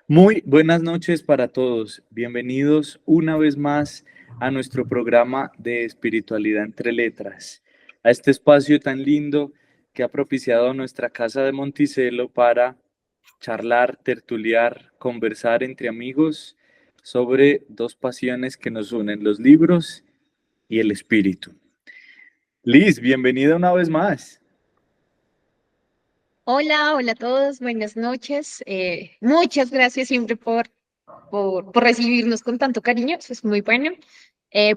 Muy buenas noches para todos. Bienvenidos una vez más a nuestro programa de Espiritualidad entre Letras, a este espacio tan lindo que ha propiciado nuestra casa de Monticello para charlar, tertuliar, conversar entre amigos sobre dos pasiones que nos unen, los libros y el espíritu. Liz, bienvenida una vez más. Hola, hola a todos, buenas noches. Muchas gracias siempre por recibirnos con tanto cariño, eso es muy bueno,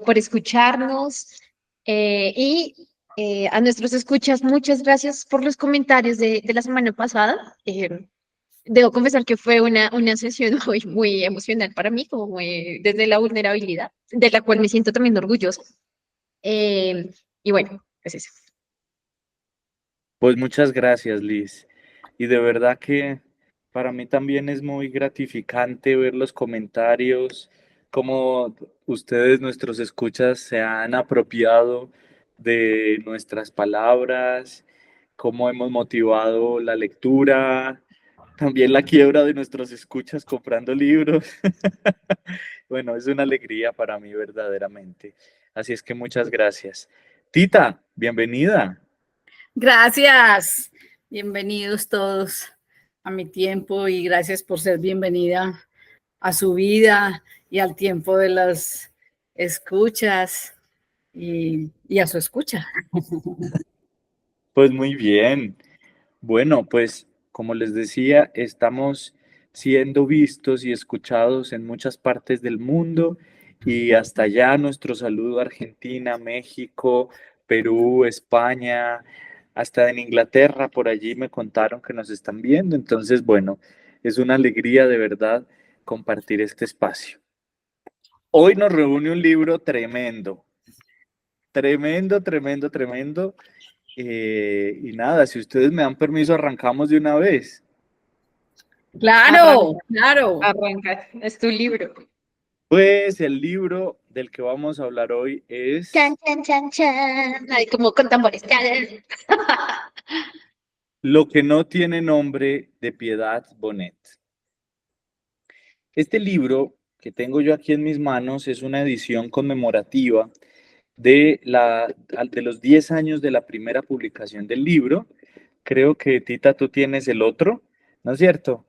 por escucharnos y a nuestros escuchas, muchas gracias por los comentarios de la semana pasada. Debo confesar que fue una sesión muy emocional para mí, como desde la vulnerabilidad, de la cual me siento también orgullosa. Y bueno, pues eso. Pues muchas gracias, Liz. Y de verdad que para mí también es muy gratificante ver los comentarios, cómo ustedes, nuestros escuchas, se han apropiado de nuestras palabras, cómo hemos motivado la lectura, también la quiebra de nuestros escuchas comprando libros. Bueno, es una alegría para mí verdaderamente. Así es que muchas gracias. Tita, bienvenida. Gracias, bienvenidos todos a mi tiempo y gracias por ser bienvenida a su vida y al tiempo de las escuchas y a su escucha. Pues muy bien. Bueno, pues como les decía, estamos siendo vistos y escuchados en muchas partes del mundo y hasta allá nuestro saludo a Argentina, México, Perú, España, hasta en Inglaterra, por allí me contaron que nos están viendo. Entonces, bueno, es una alegría de verdad compartir este espacio. Hoy nos reúne un libro tremendo, tremendo, tremendo, tremendo. Y nada, si ustedes me dan permiso, arrancamos de una vez. Claro, Arranca, claro. arranca, es tu libro. Pues el libro del que vamos a hablar hoy Chan, es chan, chan, chan. Ay, como con tambores. Chan. Lo que no tiene nombre de Piedad Bonet. Este libro que tengo yo aquí en mis manos es una edición conmemorativa de los 10 años de la primera publicación del libro. Creo que Tita, tú tienes el otro, ¿no es cierto?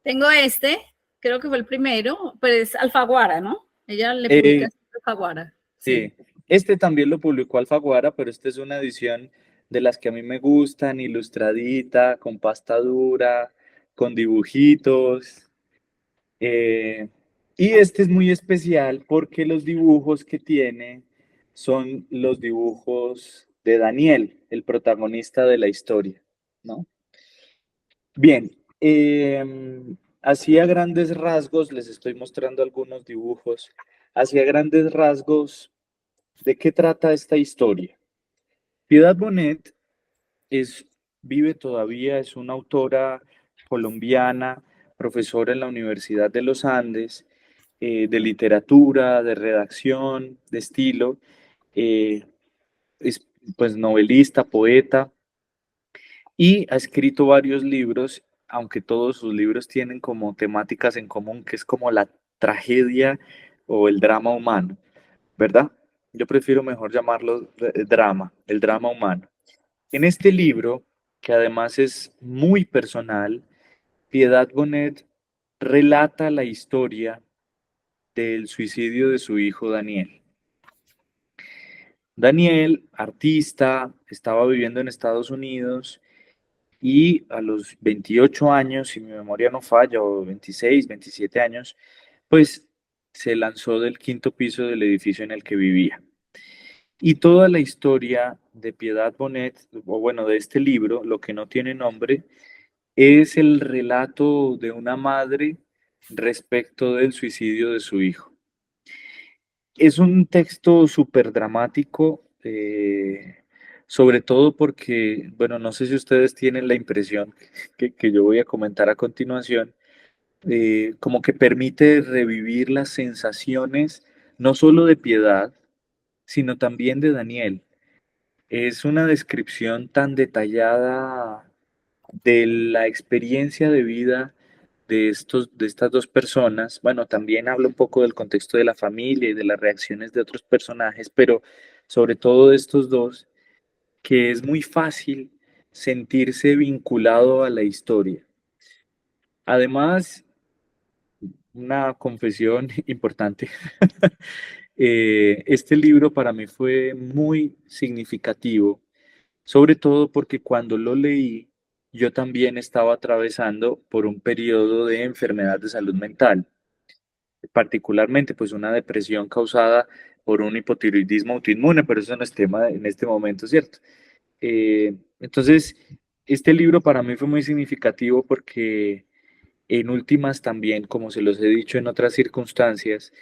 Tengo este, creo que fue el primero, pero es Alfaguara, ¿no? Ella le publica Eh, Alfaguara, sí. Sí, este también lo publicó Alfaguara, pero esta es una edición de las que a mí me gustan, ilustradita, con pasta dura, con dibujitos. eh, y este es muy especial porque los dibujos que tiene son los dibujos de Daniel, el protagonista de la historia, ¿no? Bien, así a grandes rasgos, les estoy mostrando algunos dibujos, así a grandes rasgos. ¿De qué trata esta historia? Piedad Bonet es, vive todavía, es una autora colombiana, profesora en la Universidad de los Andes, de literatura, de redacción, de estilo, eh, es pues novelista, poeta y ha escrito varios libros, aunque todos sus libros tienen como temáticas en común, que es como la tragedia o el drama humano. ¿Verdad? Yo prefiero mejor llamarlo drama, el drama humano. En este libro, que además es muy personal, Piedad Bonet relata la historia del suicidio de su hijo Daniel. Daniel, artista, estaba viviendo en Estados Unidos y a los 28 años, si mi memoria no falla, o 26, 27 años, pues se lanzó del quinto piso del edificio en el que vivía. Y toda la historia de Piedad Bonet, o bueno, de este libro, Lo que no tiene nombre, es el relato de una madre respecto del suicidio de su hijo. Es un texto súper dramático, sobre todo porque, bueno, no sé si ustedes tienen la impresión que yo voy a comentar a continuación, como que permite revivir las sensaciones no solo de Piedad, sino también de Daniel. Es una descripción tan detallada de la experiencia de vida de estas dos personas. Bueno, también habla un poco del contexto de la familia y de las reacciones de otros personajes, pero sobre todo de estos dos, que es muy fácil sentirse vinculado a la historia. Además, una confesión importante. Este libro para mí fue muy significativo, sobre todo porque cuando lo leí, yo también estaba atravesando por un periodo de enfermedad de salud mental, particularmente pues una depresión causada por un hipotiroidismo autoinmune, pero eso no es tema en este momento, ¿cierto? Entonces, este libro para mí fue muy significativo porque en últimas también, como se los he dicho en otras circunstancias,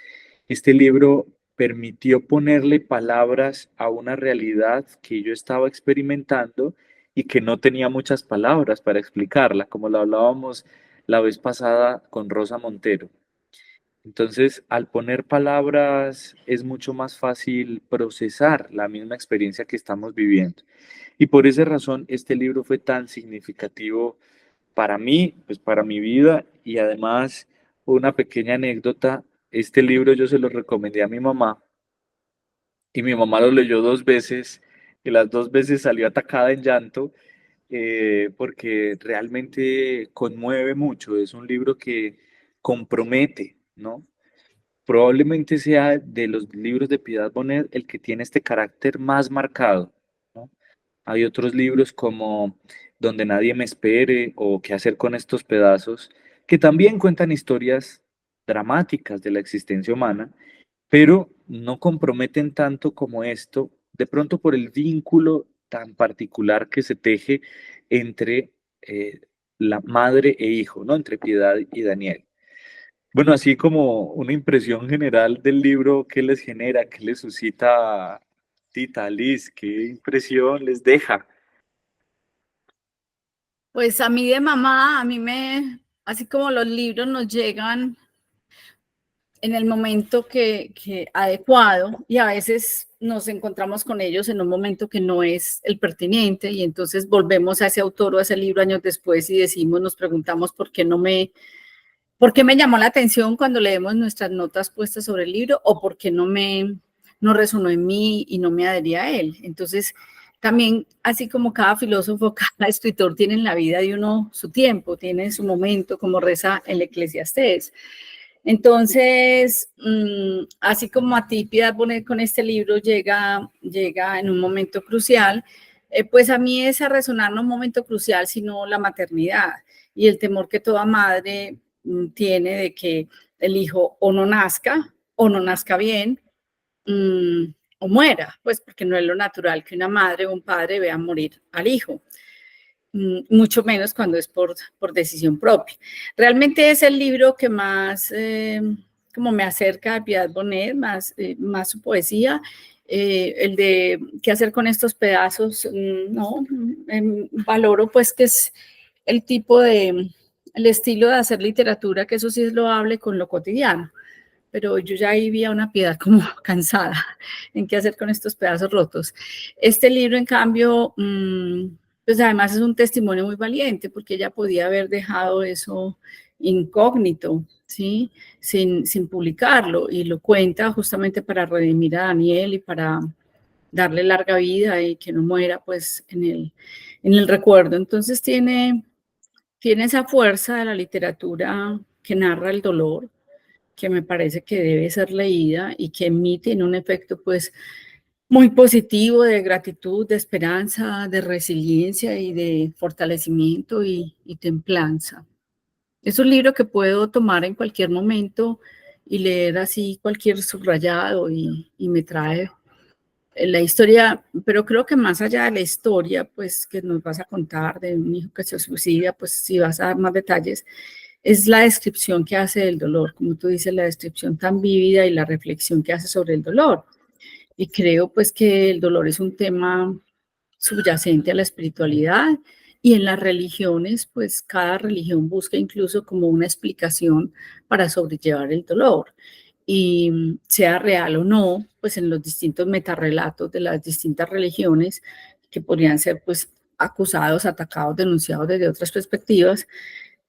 este libro permitió ponerle palabras a una realidad que yo estaba experimentando y que no tenía muchas palabras para explicarla, como lo hablábamos la vez pasada con Rosa Montero. Entonces, al poner palabras es mucho más fácil procesar la misma experiencia que estamos viviendo. Y por esa razón, este libro fue tan significativo para mí, pues para mi vida, y además una pequeña anécdota, este libro yo se lo recomendé a mi mamá y mi mamá lo leyó dos veces y las dos veces salió atacada en llanto porque realmente conmueve mucho, es un libro que compromete, ¿no? Probablemente sea de los libros de Piedad Bonet el que tiene este carácter más marcado, ¿no? Hay otros libros como Donde nadie me espere o Qué hacer con estos pedazos, que también cuentan historias dramáticas de la existencia humana, pero no comprometen tanto como esto, de pronto por el vínculo tan particular que se teje entre la madre e hijo, ¿no? Entre Piedad y Daniel. Bueno, así como una impresión general del libro, ¿qué les genera? ¿Qué les suscita, Tita, Liz? ¿Qué impresión les deja? Pues a mí de mamá, así como los libros nos llegan en el momento que adecuado y a veces nos encontramos con ellos en un momento que no es el pertinente y entonces volvemos a ese autor o a ese libro años después y decimos, nos preguntamos por qué me llamó la atención cuando leemos nuestras notas puestas sobre el libro o por qué no resonó en mí y no me adherí a él. Entonces, también, así como cada filósofo, cada escritor tiene en la vida de uno su tiempo, tiene su momento, como reza el Eclesiastés. Entonces, así como a ti, Piedad Bonet, con este libro llega en un momento crucial, pues a mí es a resonar no un momento crucial, sino la maternidad y el temor que toda madre tiene de que el hijo o no nazca bien, o muera, pues porque no es lo natural que una madre o un padre vea morir al hijo, mucho menos cuando es por decisión propia. Realmente es el libro que más como me acerca a Piedad Bonet, más su poesía. El de qué hacer con estos pedazos, no, valoro pues que es el tipo el estilo de hacer literatura, que eso sí es loable con lo cotidiano, pero yo ya ahí vi a una Piedad como cansada en qué hacer con estos pedazos rotos. Este libro, en cambio, pues además es un testimonio muy valiente, porque ella podía haber dejado eso incógnito, ¿sí? Sin publicarlo, y lo cuenta justamente para redimir a Daniel y para darle larga vida y que no muera pues en el recuerdo. Entonces tiene esa fuerza de la literatura que narra el dolor, que me parece que debe ser leída y que en mí tiene un efecto pues muy positivo de gratitud, de esperanza, de resiliencia y de fortalecimiento y templanza. Es un libro que puedo tomar en cualquier momento y leer así cualquier subrayado y me trae la historia, pero creo que más allá de la historia, pues que nos vas a contar de un hijo que se suicida, pues si vas a dar más detalles, es la descripción que hace del dolor, como tú dices, la descripción tan vívida y la reflexión que hace sobre el dolor. Y creo pues que el dolor es un tema subyacente a la espiritualidad y en las religiones, pues cada religión busca incluso como una explicación para sobrellevar el dolor. Y sea real o no, pues en los distintos metarrelatos de las distintas religiones que podrían ser pues acusados, atacados, denunciados desde otras perspectivas,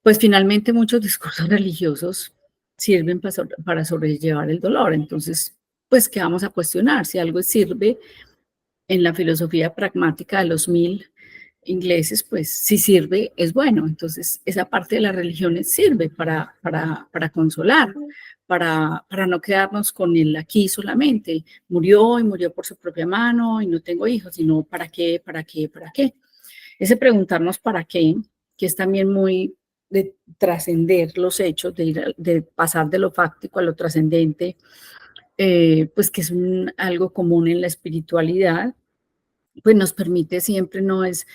pues finalmente muchos discursos religiosos sirven para sobrellevar el dolor. Entonces, pues, ¿qué vamos a cuestionar? Si algo sirve en la filosofía pragmática de los 1000 ingleses, pues si sirve, es bueno. Entonces, esa parte de las religiones sirve para consolar, para no quedarnos con el aquí solamente. Murió y murió por su propia mano y no tengo hijos, sino ¿para qué, para qué, para qué? Ese preguntarnos para qué, que es también muy de trascender los hechos, de pasar de lo fáctico a lo trascendente, pues que es algo común en la espiritualidad, pues nos permite siempre, no es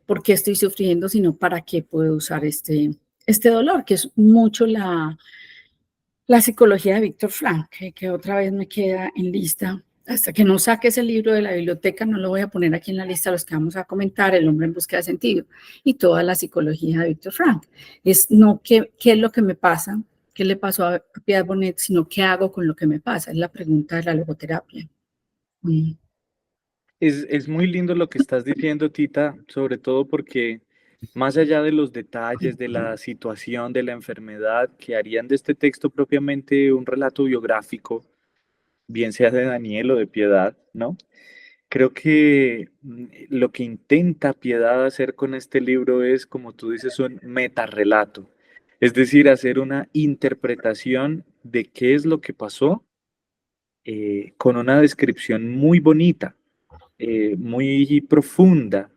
por qué estoy sufriendo, sino para qué puedo usar este dolor, que es mucho la psicología de Víctor Frank, que otra vez me queda en lista. Hasta que no saque ese libro de la biblioteca, no lo voy a poner aquí en la lista de los que vamos a comentar, El hombre en búsqueda de sentido, y toda la psicología de Víctor Frank. Es no qué es lo que me pasa, qué le pasó a Piedad Bonet, sino qué hago con lo que me pasa. Es la pregunta de la logoterapia. Es muy lindo lo que estás diciendo, Tita, sobre todo porque más allá de los detalles de la situación, de la enfermedad, que harían de este texto propiamente un relato biográfico, bien sea de Daniel o de Piedad, ¿no? Creo que lo que intenta Piedad hacer con este libro es, como tú dices, un metarrelato, es decir, hacer una interpretación de qué es lo que pasó con una descripción muy bonita, muy profunda.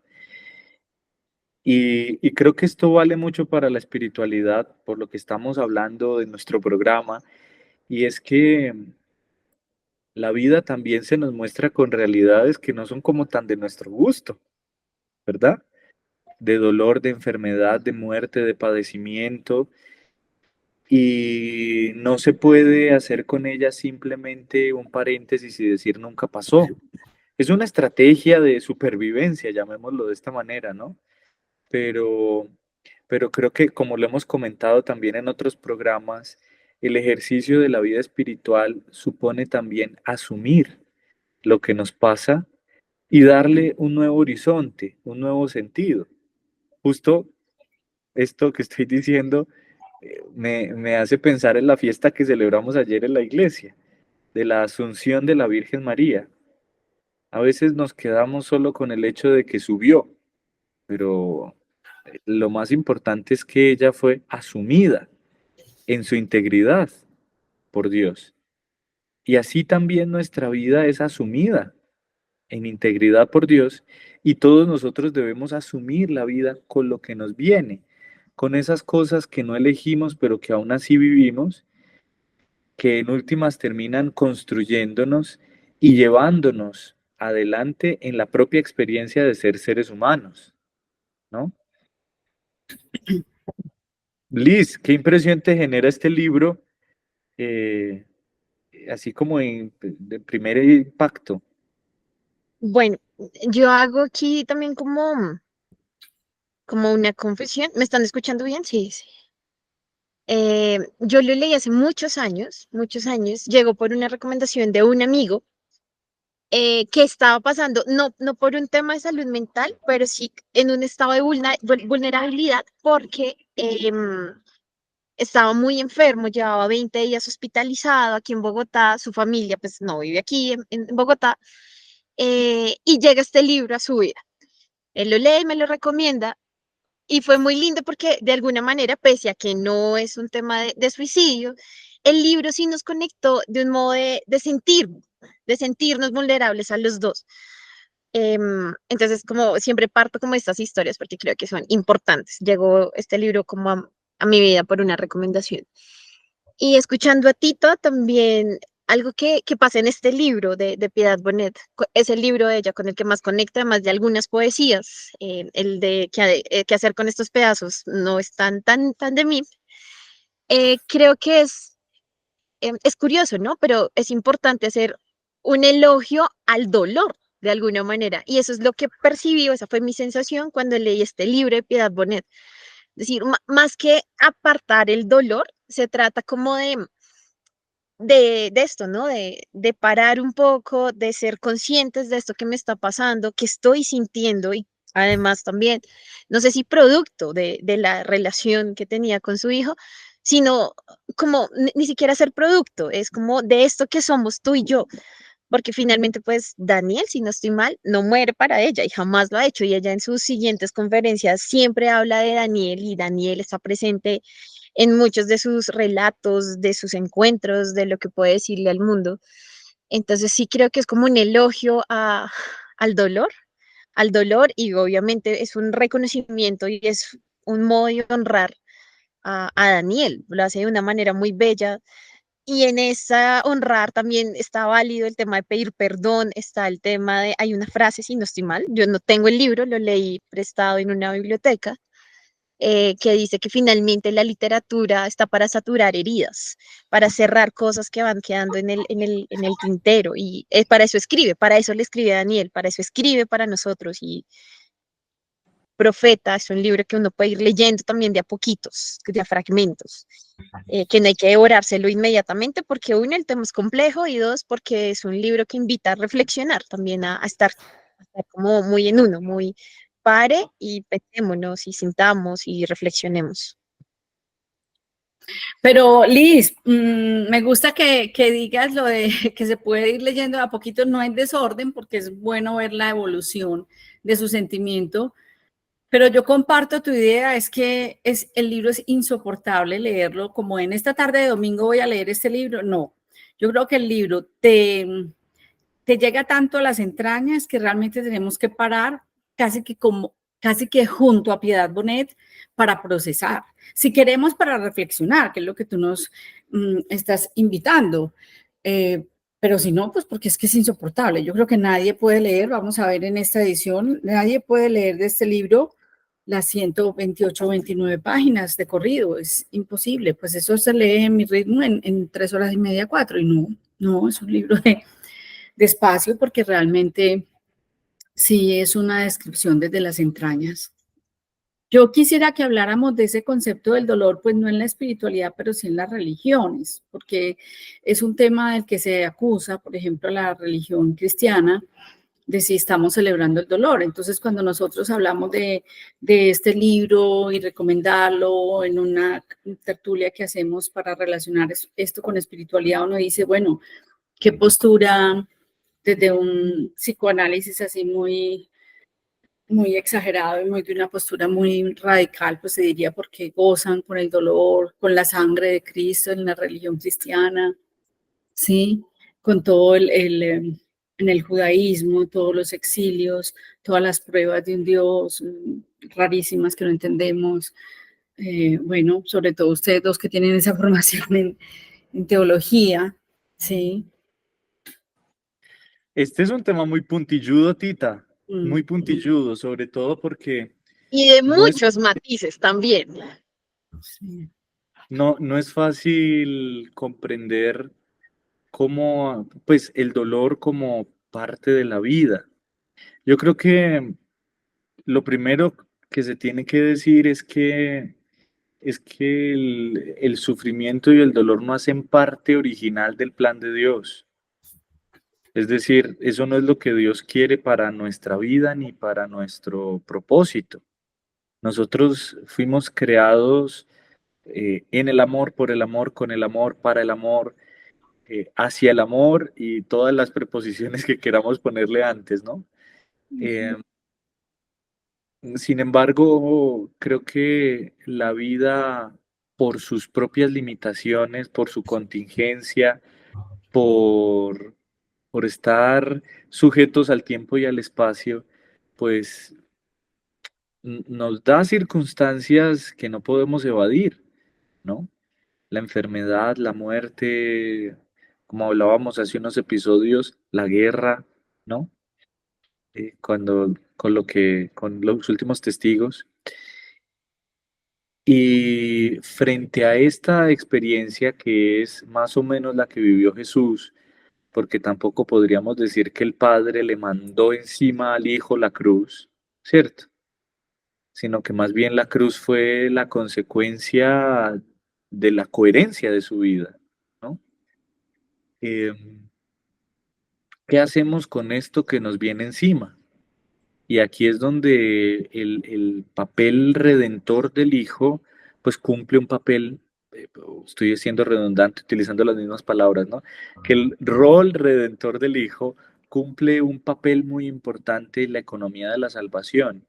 Y creo que esto vale mucho para la espiritualidad, por lo que estamos hablando de nuestro programa, y es que la vida también se nos muestra con realidades que no son como tan de nuestro gusto, ¿verdad? De dolor, de enfermedad, de muerte, de padecimiento, y no se puede hacer con ella simplemente un paréntesis y decir nunca pasó. Es una estrategia de supervivencia, llamémoslo de esta manera, ¿no? Pero, pero creo que como lo hemos comentado también en otros programas, el ejercicio de la vida espiritual supone también asumir lo que nos pasa y darle un nuevo horizonte, un nuevo sentido. Justo esto que estoy diciendo me hace pensar en la fiesta que celebramos ayer en la iglesia, de la Asunción de la Virgen María. A veces nos quedamos solo con el hecho de que subió, pero lo más importante es que ella fue asumida en su integridad por Dios. Y así también nuestra vida es asumida en integridad por Dios y todos nosotros debemos asumir la vida con lo que nos viene, con esas cosas que no elegimos pero que aún así vivimos, que en últimas terminan construyéndonos y llevándonos adelante en la propia experiencia de ser seres humanos, ¿no? Liz, ¿qué impresión te genera este libro? eh, Así como de primer impacto. Bueno, yo hago aquí también como una confesión. ¿Me están escuchando bien? Sí, sí. Yo lo leí hace muchos años, llegó por una recomendación de un amigo que estaba pasando, no por un tema de salud mental, pero sí en un estado de vulnerabilidad porque estaba muy enfermo, llevaba 20 días hospitalizado aquí en Bogotá, su familia pues no vive aquí en Bogotá, y llega este libro a su vida. Él lo lee y me lo recomienda. Y fue muy lindo porque de alguna manera, pese a que no es un tema de suicidio, el libro sí nos conectó de un modo de sentirnos vulnerables a los dos. Entonces, como siempre parto como estas historias porque creo que son importantes. Llegó este libro como a mi vida por una recomendación. Y escuchando a Tito también, algo que pasa en este libro de Piedad Bonet, es el libro de ella con el que más conecta, además de algunas poesías, el de qué hacer con estos pedazos no es tan de mí. Creo que es curioso, ¿no? Pero es importante hacer un elogio al dolor, de alguna manera, y eso es lo que percibí, esa fue mi sensación cuando leí este libro de Piedad Bonet. Es decir, más que apartar el dolor, se trata como de esto, ¿no? De parar un poco, de ser conscientes de esto que me está pasando, que estoy sintiendo Además, también, no sé si producto de la relación que tenía con su hijo, sino como ni siquiera ser producto, es como de esto que somos tú y yo, porque finalmente, pues, Daniel, si no estoy mal, no muere para ella y jamás lo ha hecho, y ella en sus siguientes conferencias siempre habla de Daniel y Daniel está presente en muchos de sus relatos, de sus encuentros, de lo que puede decirle al mundo. Entonces sí creo que es como un elogio al dolor, al dolor, y obviamente es un reconocimiento y es un modo de honrar a Daniel. Lo hace de una manera muy bella, y en esa honrar también está válido el tema de pedir perdón, está el tema de, hay una frase, si no estoy mal, yo no tengo el libro, lo leí prestado en una biblioteca, que dice que finalmente la literatura está para saturar heridas, para cerrar cosas que van quedando en el tintero, y para eso escribe, para eso le escribe a Daniel, para eso escribe para nosotros. Y Profeta es un libro que uno puede ir leyendo también de a poquitos, de a fragmentos, que no hay que devorárselo inmediatamente porque uno, el tema es complejo, y dos, porque es un libro que invita a reflexionar también, a estar como muy en uno, muy pare y pensémonos y sintamos y reflexionemos. Pero Liz, me gusta que digas lo de que se puede ir leyendo de a poquito, no en desorden, porque es bueno ver la evolución de su sentimiento. Pero yo comparto tu idea, es que el libro es insoportable leerlo, como en esta tarde de domingo voy a leer este libro. No, yo creo que el libro te llega tanto a las entrañas que realmente tenemos que parar casi que junto a Piedad Bonet para procesar. Si queremos para reflexionar, que es lo que tú nos estás invitando. Pero si no, pues porque es que es insoportable. Yo creo que nadie puede leer, vamos a ver en esta edición, nadie puede leer de este libro las 128 o 29 páginas de corrido, es imposible. Pues eso se lee en mi ritmo en 3 horas y media, 4, y no, es un libro de espacio porque realmente sí es una descripción desde las entrañas. Yo quisiera que habláramos de ese concepto del dolor, pues no en la espiritualidad, pero sí en las religiones, porque es un tema del que se acusa, por ejemplo, la religión cristiana, de si estamos celebrando el dolor. Entonces, cuando nosotros hablamos de este libro y recomendarlo en una tertulia que hacemos para relacionar esto con espiritualidad, uno dice, bueno, ¿qué postura desde un psicoanálisis así muy exagerado y muy de una postura muy radical, pues se diría porque gozan con el dolor, con la sangre de Cristo en la religión cristiana, ¿sí? Con todo en el judaísmo, todos los exilios, todas las pruebas de un Dios rarísimas que no entendemos. Bueno, sobre todo ustedes dos que tienen esa formación en teología, ¿sí? Este es un tema muy puntilludo, Tita, muy Mm. puntilludo, sobre todo porque Y de no es, muchos matices también. Sí. no es fácil comprender cómo, pues, el dolor como parte de la vida. Yo creo que lo primero que se tiene que decir es que el sufrimiento y el dolor no hacen parte original del plan de Dios. Es decir, eso no es lo que Dios quiere para nuestra vida ni para nuestro propósito. Nosotros fuimos creados en el amor, por el amor, con el amor, para el amor, hacia el amor y todas las preposiciones que queramos ponerle antes, ¿no? Eh, Sin embargo, creo que la vida, por sus propias limitaciones, por su contingencia, por, por estar sujetos al tiempo y al espacio, pues nos da circunstancias que no podemos evadir, ¿no? La enfermedad, la muerte, como hablábamos hace unos episodios, la guerra, ¿no? Con los últimos testigos. Y frente a esta experiencia que es más o menos la que vivió Jesús, porque tampoco podríamos decir que el Padre le mandó encima al Hijo la cruz, ¿cierto? Sino que más bien la cruz fue la consecuencia de la coherencia de su vida, ¿no? Eh, ¿Qué hacemos con esto que nos viene encima? Y aquí es donde el papel redentor del Hijo, pues cumple un papel, estoy siendo redundante utilizando las mismas palabras, ¿no? Que el rol redentor del Hijo cumple un papel muy importante en la economía de la salvación,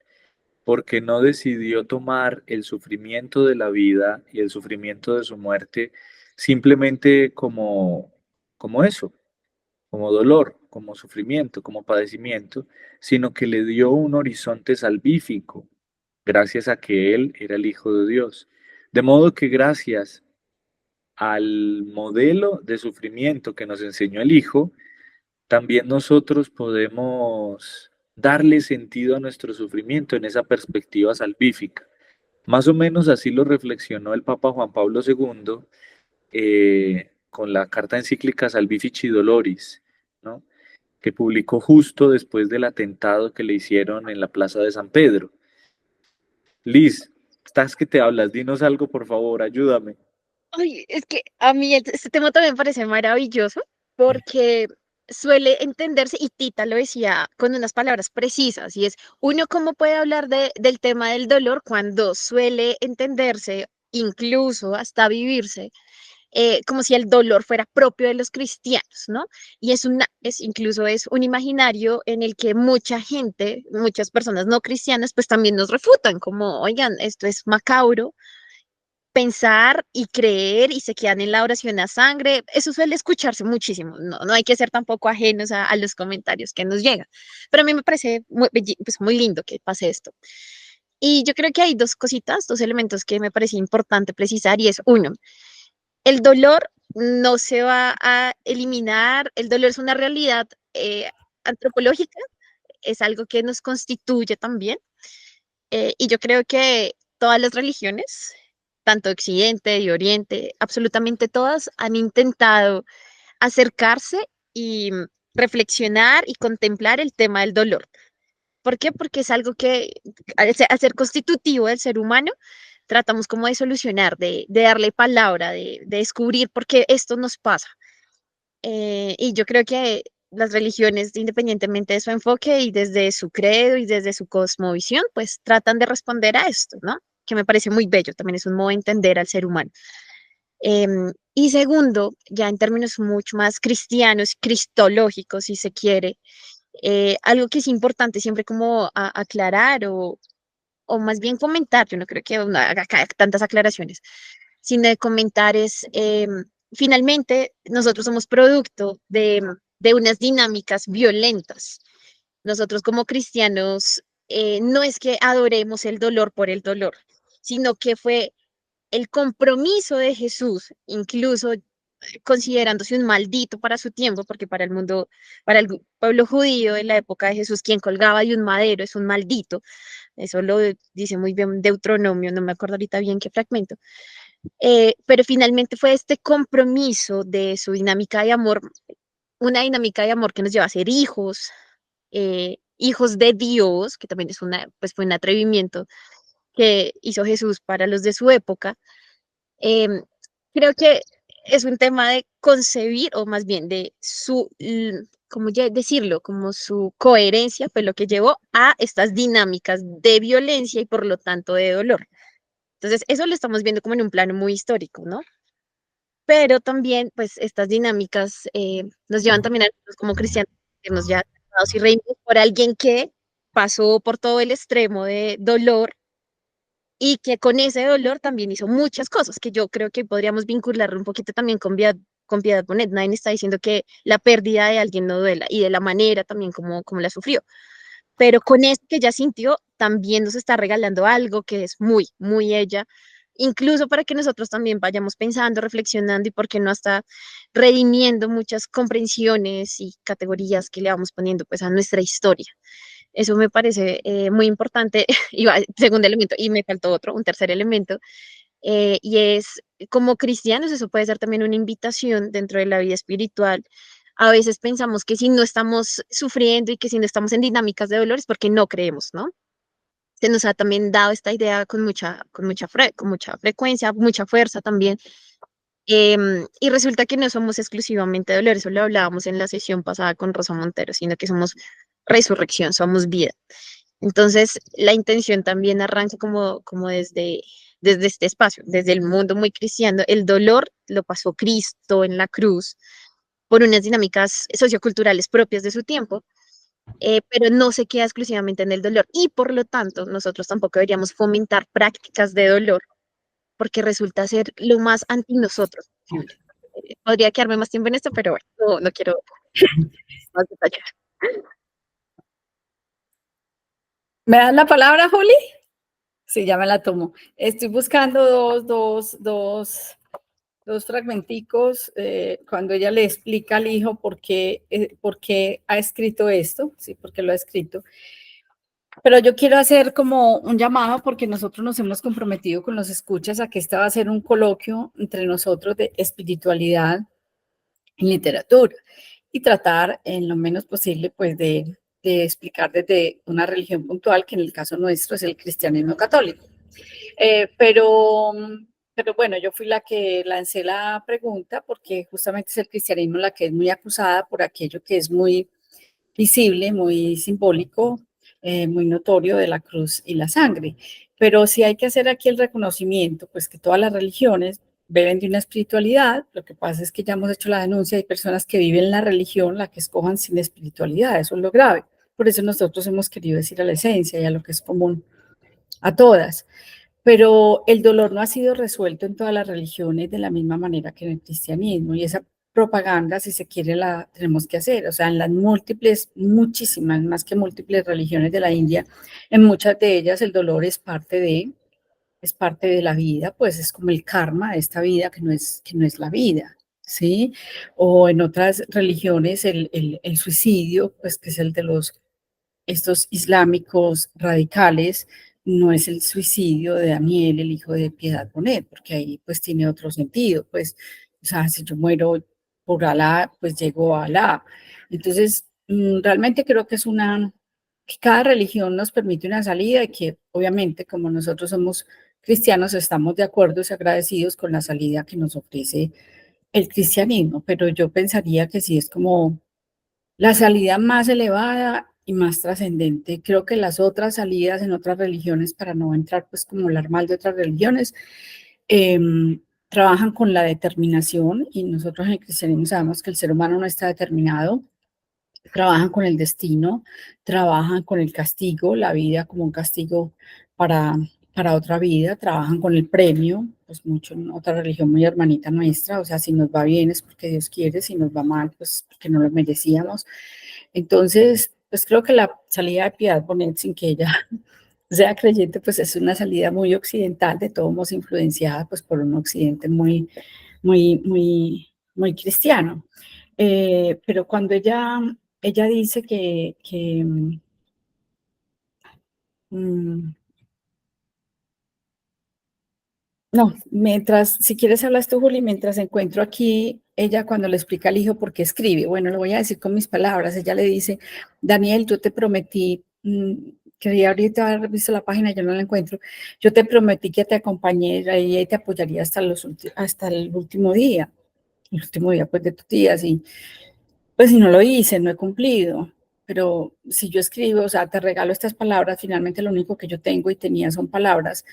porque no decidió tomar el sufrimiento de la vida y el sufrimiento de su muerte simplemente como eso, como dolor, como sufrimiento, como padecimiento, sino que le dio un horizonte salvífico, gracias a que Él era el Hijo de Dios. De modo que gracias al modelo de sufrimiento que nos enseñó el Hijo, también nosotros podemos darle sentido a nuestro sufrimiento en esa perspectiva salvífica. Más o menos así lo reflexionó el Papa Juan Pablo II con la carta encíclica Salvifici Doloris, ¿no? Que publicó justo después del atentado que le hicieron en la Plaza de San Pedro. Liz, estás que te hablas, dinos algo, por favor, ayúdame. Ay, es que a mí este tema también me parece maravilloso porque suele entenderse, y Tita lo decía con unas palabras precisas, y es, uno cómo puede hablar del tema del dolor cuando suele entenderse, incluso hasta vivirse, como si el dolor fuera propio de los cristianos, ¿no? Y incluso es un imaginario en el que mucha gente, muchas personas no cristianas, pues también nos refutan, como, oigan, esto es macabro pensar y creer y se quedan en la oración a sangre. Eso suele escucharse muchísimo. No, no hay que ser tampoco ajenos a los comentarios que nos llegan. Pero a mí me parece pues, muy lindo que pase esto. Y yo creo que hay dos cositas, dos elementos que me parece importante precisar, y es uno, el dolor no se va a eliminar, el dolor es una realidad antropológica, es algo que nos constituye también, y yo creo que todas las religiones, tanto Occidente y Oriente, absolutamente todas han intentado acercarse y reflexionar y contemplar el tema del dolor. ¿Por qué? Porque es algo que al ser constitutivo del ser humano, tratamos como de solucionar, de darle palabra, de descubrir por qué esto nos pasa. Y yo creo que las religiones, independientemente de su enfoque y desde su credo y desde su cosmovisión, pues tratan de responder a esto, ¿no? Que me parece muy bello, también es un modo de entender al ser humano. Y segundo, ya en términos mucho más cristianos, cristológicos, si se quiere, algo que es importante siempre como aclarar o más bien comentar, yo no creo que uno haga tantas aclaraciones, sino de comentar es, finalmente, nosotros somos producto de unas dinámicas violentas. Nosotros como cristianos, no es que adoremos el dolor por el dolor, sino que fue el compromiso de Jesús, incluso considerándose un maldito para su tiempo, porque para el mundo, para el pueblo judío en la época de Jesús, quien colgaba de un madero es un maldito. Eso lo dice muy bien Deuteronomio, no me acuerdo ahorita bien qué fragmento. Pero finalmente fue este compromiso de su dinámica de amor, una dinámica de amor que nos lleva a ser hijos, hijos de Dios, que también es pues fue un atrevimiento que hizo Jesús para los de su época. Em, Creo que es un tema de concebir, o más bien de ¿cómo ya decirlo? Como su coherencia fue lo que llevó a estas dinámicas de violencia y por lo tanto de dolor. Entonces, eso lo estamos viendo como en un plano muy histórico, ¿no? Pero también, pues, estas dinámicas nos llevan también a nosotros como cristianos, que nos ya tratados y reímos por alguien que pasó por todo el extremo de dolor y que con ese dolor también hizo muchas cosas, que yo creo que podríamos vincularlo un poquito también con Piedad Bonet. Nadie está diciendo que la pérdida de alguien no duela, y de la manera también como la sufrió, pero con eso que ella sintió, también nos está regalando algo que es muy, muy ella, incluso para que nosotros también vayamos pensando, reflexionando y, por qué no, hasta redimiendo muchas comprensiones y categorías que le vamos poniendo pues a nuestra historia. Eso me parece muy importante. Segundo elemento, y me faltó otro, un tercer elemento, y es, como cristianos, eso puede ser también una invitación dentro de la vida espiritual. A veces pensamos que si no estamos sufriendo y que si no estamos en dinámicas de dolores, porque no creemos, ¿no? Se nos ha también dado esta idea con mucha frecuencia, mucha fuerza también. Y resulta que no somos exclusivamente dolor, eso lo hablábamos en la sesión pasada con Rosa Montero, sino que somos resurrección, somos vida. Entonces, la intención también arranca como desde este espacio, desde el mundo muy cristiano. El dolor lo pasó Cristo en la cruz por unas dinámicas socioculturales propias de su tiempo, pero no se queda exclusivamente en el dolor. Y por lo tanto, nosotros tampoco deberíamos fomentar prácticas de dolor, porque resulta ser lo más anti nosotros posible. Podría quedarme más tiempo en esto, pero bueno, no quiero más detalles. ¿Me das la palabra, Juli? Sí, ya me la tomo. Estoy buscando dos fragmenticos cuando ella le explica al hijo por qué ha escrito esto, sí, porque lo ha escrito. Pero yo quiero hacer como un llamado porque nosotros nos hemos comprometido con los escuchas a que este va a ser un coloquio entre nosotros de espiritualidad en literatura y tratar en lo menos posible pues de explicar desde una religión puntual, que en el caso nuestro es el cristianismo católico. Pero bueno, yo fui la que lancé la pregunta porque justamente es el cristianismo la que es muy acusada por aquello que es muy visible, muy simbólico, muy notorio de la cruz y la sangre. Pero sí hay que hacer aquí el reconocimiento, pues que todas las religiones beben de una espiritualidad. Lo que pasa es que ya hemos hecho la denuncia, hay personas que viven la religión, la que escojan sin espiritualidad, eso es lo grave. Por eso nosotros hemos querido decir a la esencia y a lo que es común a todas. Pero el dolor no ha sido resuelto en todas las religiones de la misma manera que en el cristianismo, y esa propaganda, si se quiere, la tenemos que hacer. O sea, en las múltiples, muchísimas, más que múltiples religiones de la India, en muchas de ellas el dolor es parte de la vida, pues es como el karma de esta vida que no es la vida, ¿sí? O en otras religiones el suicidio, pues que es el de estos islámicos radicales, no es el suicidio de Daniel, el hijo de Piedad Bonet, porque ahí pues tiene otro sentido, pues, o sea, si yo muero por Alá, pues llego a Alá. Entonces, realmente creo que que cada religión nos permite una salida y que obviamente como nosotros somos cristianos estamos de acuerdo y agradecidos con la salida que nos ofrece el cristianismo, pero yo pensaría que sí es como la salida más elevada y más trascendente. Creo que las otras salidas en otras religiones, para no entrar pues como hablar mal de otras religiones, trabajan con la determinación y nosotros en el cristianismo sabemos que el ser humano no está determinado, trabajan con el destino, trabajan con el castigo, la vida como un castigo para, para otra vida, trabajan con el premio, pues mucho en otra religión muy hermanita nuestra, o sea, si nos va bien es porque Dios quiere, si nos va mal, pues porque no lo merecíamos. Entonces, pues creo que la salida de Piedad Bonet, sin que ella sea creyente, pues es una salida muy occidental, de todos modos influenciada pues por un occidente muy cristiano. Pero cuando ella dice mm, no, si quieres hablas tú, Juli, mientras encuentro aquí, ella cuando le explica al hijo por qué escribe, bueno, lo voy a decir con mis palabras, ella le dice, Daniel, yo te prometí, quería ahorita haber visto la página, yo no la encuentro, yo te prometí que te acompañaría y te apoyaría hasta el último día pues de tus días, y pues si no lo hice, no he cumplido, pero si yo escribo, o sea, te regalo estas palabras, finalmente lo único que yo tengo y tenía son palabras,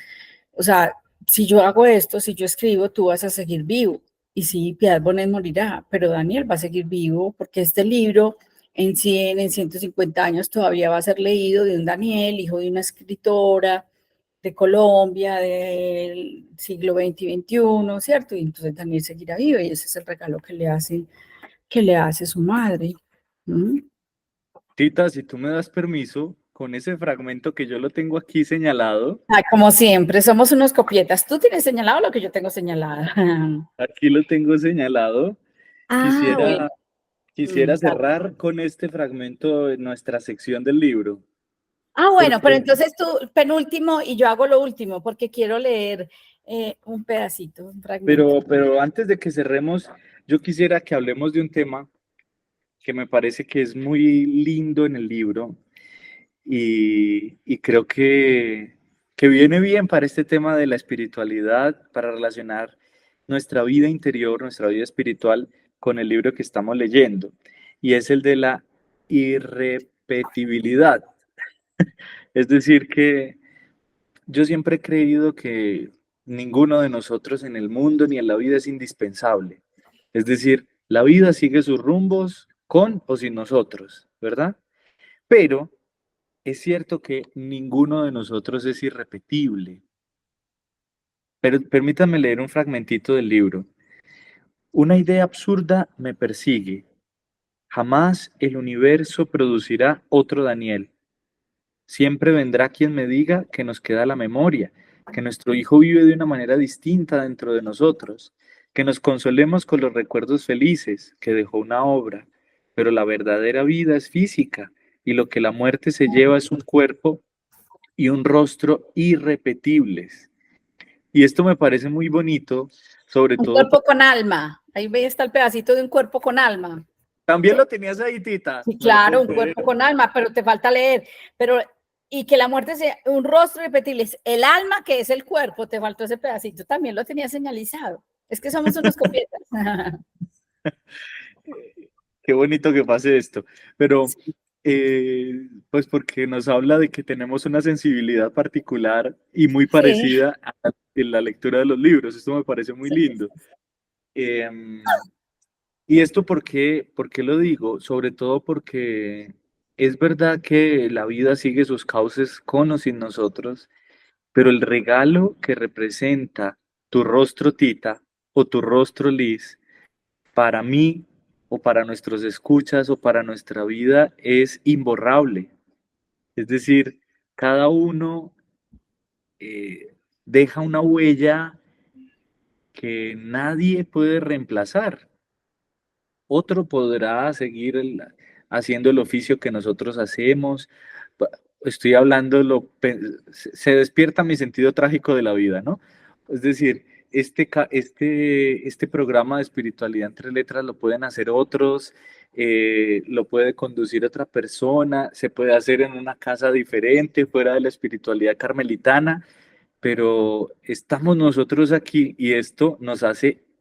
o sea, si yo hago esto, si yo escribo, tú vas a seguir vivo. Y sí, Piedad Bonet morirá, pero Daniel va a seguir vivo porque este libro en 100, en 150 años todavía va a ser leído de un Daniel, hijo de una escritora de Colombia del siglo XX y XXI, ¿cierto? Y entonces Daniel seguirá vivo y ese es el regalo que le hace su madre. ¿Mm? Tita, si tú me das permiso, con ese fragmento que yo lo tengo aquí señalado, Ah, como siempre, somos unos copietas. Tú tienes señalado lo que yo tengo señalado. aquí lo tengo señalado, Ah, bueno. quisiera, quisiera Dale. cerrar con este fragmento de nuestra sección del libro, Ah, bueno, pero porque, entonces tú penúltimo y yo hago lo último porque quiero leer un pedacito, un fragmento. pero antes de que cerremos, yo quisiera que hablemos de un tema que me parece que es muy lindo en el libro y creo que viene bien para este tema de la espiritualidad, para relacionar nuestra vida interior, nuestra vida espiritual con el libro que estamos leyendo, y es el de la irrepetibilidad. Es decir, que yo siempre he creído que ninguno de nosotros en el mundo ni en la vida es indispensable. Es decir, la vida sigue sus rumbos con o sin nosotros, ¿verdad? Pero es cierto que ninguno de nosotros es irrepetible. Pero permítanme leer un fragmentito del libro. Una idea absurda me persigue. Jamás el universo producirá otro Daniel. Siempre vendrá quien me diga que nos queda la memoria, que nuestro hijo vive de una manera distinta dentro de nosotros, que nos consolemos con los recuerdos felices que dejó una obra, pero la verdadera vida es física y lo que la muerte se lleva es un cuerpo y un rostro irrepetibles. Y esto me parece muy bonito, sobre Un todo cuerpo con alma. Ahí ve está el pedacito de un cuerpo con alma. también lo tenías ahí, Tita. Sí, No lo claro, puedo un creer. cuerpo con alma, pero te falta leer. Pero, y que la muerte sea un rostro irrepetible. El alma, que es el cuerpo, te faltó ese pedacito. También lo tenía señalizado. Es que somos unos copietas. Qué bonito que pase esto. Pero, pues porque nos habla de que tenemos una sensibilidad particular y muy Sí, parecida en la lectura de los libros. Esto me parece muy lindo. ¿Y esto por qué lo digo? Sobre todo porque es verdad que la vida sigue sus cauces con o sin nosotros, pero el regalo que representa tu rostro, Tita, o tu rostro, Liz, para mí o para nuestros escuchas o para nuestra vida es imborrable. Es decir, cada uno deja una huella que nadie puede reemplazar. Otro podrá seguir haciendo el oficio que nosotros hacemos. Pa- Estoy hablando, se despierta mi sentido trágico de la vida, ¿no? Es decir, este programa de espiritualidad entre letras lo pueden hacer otros, lo puede conducir otra persona, se puede hacer en una casa diferente, fuera de la espiritualidad carmelitana, pero estamos nosotros aquí y esto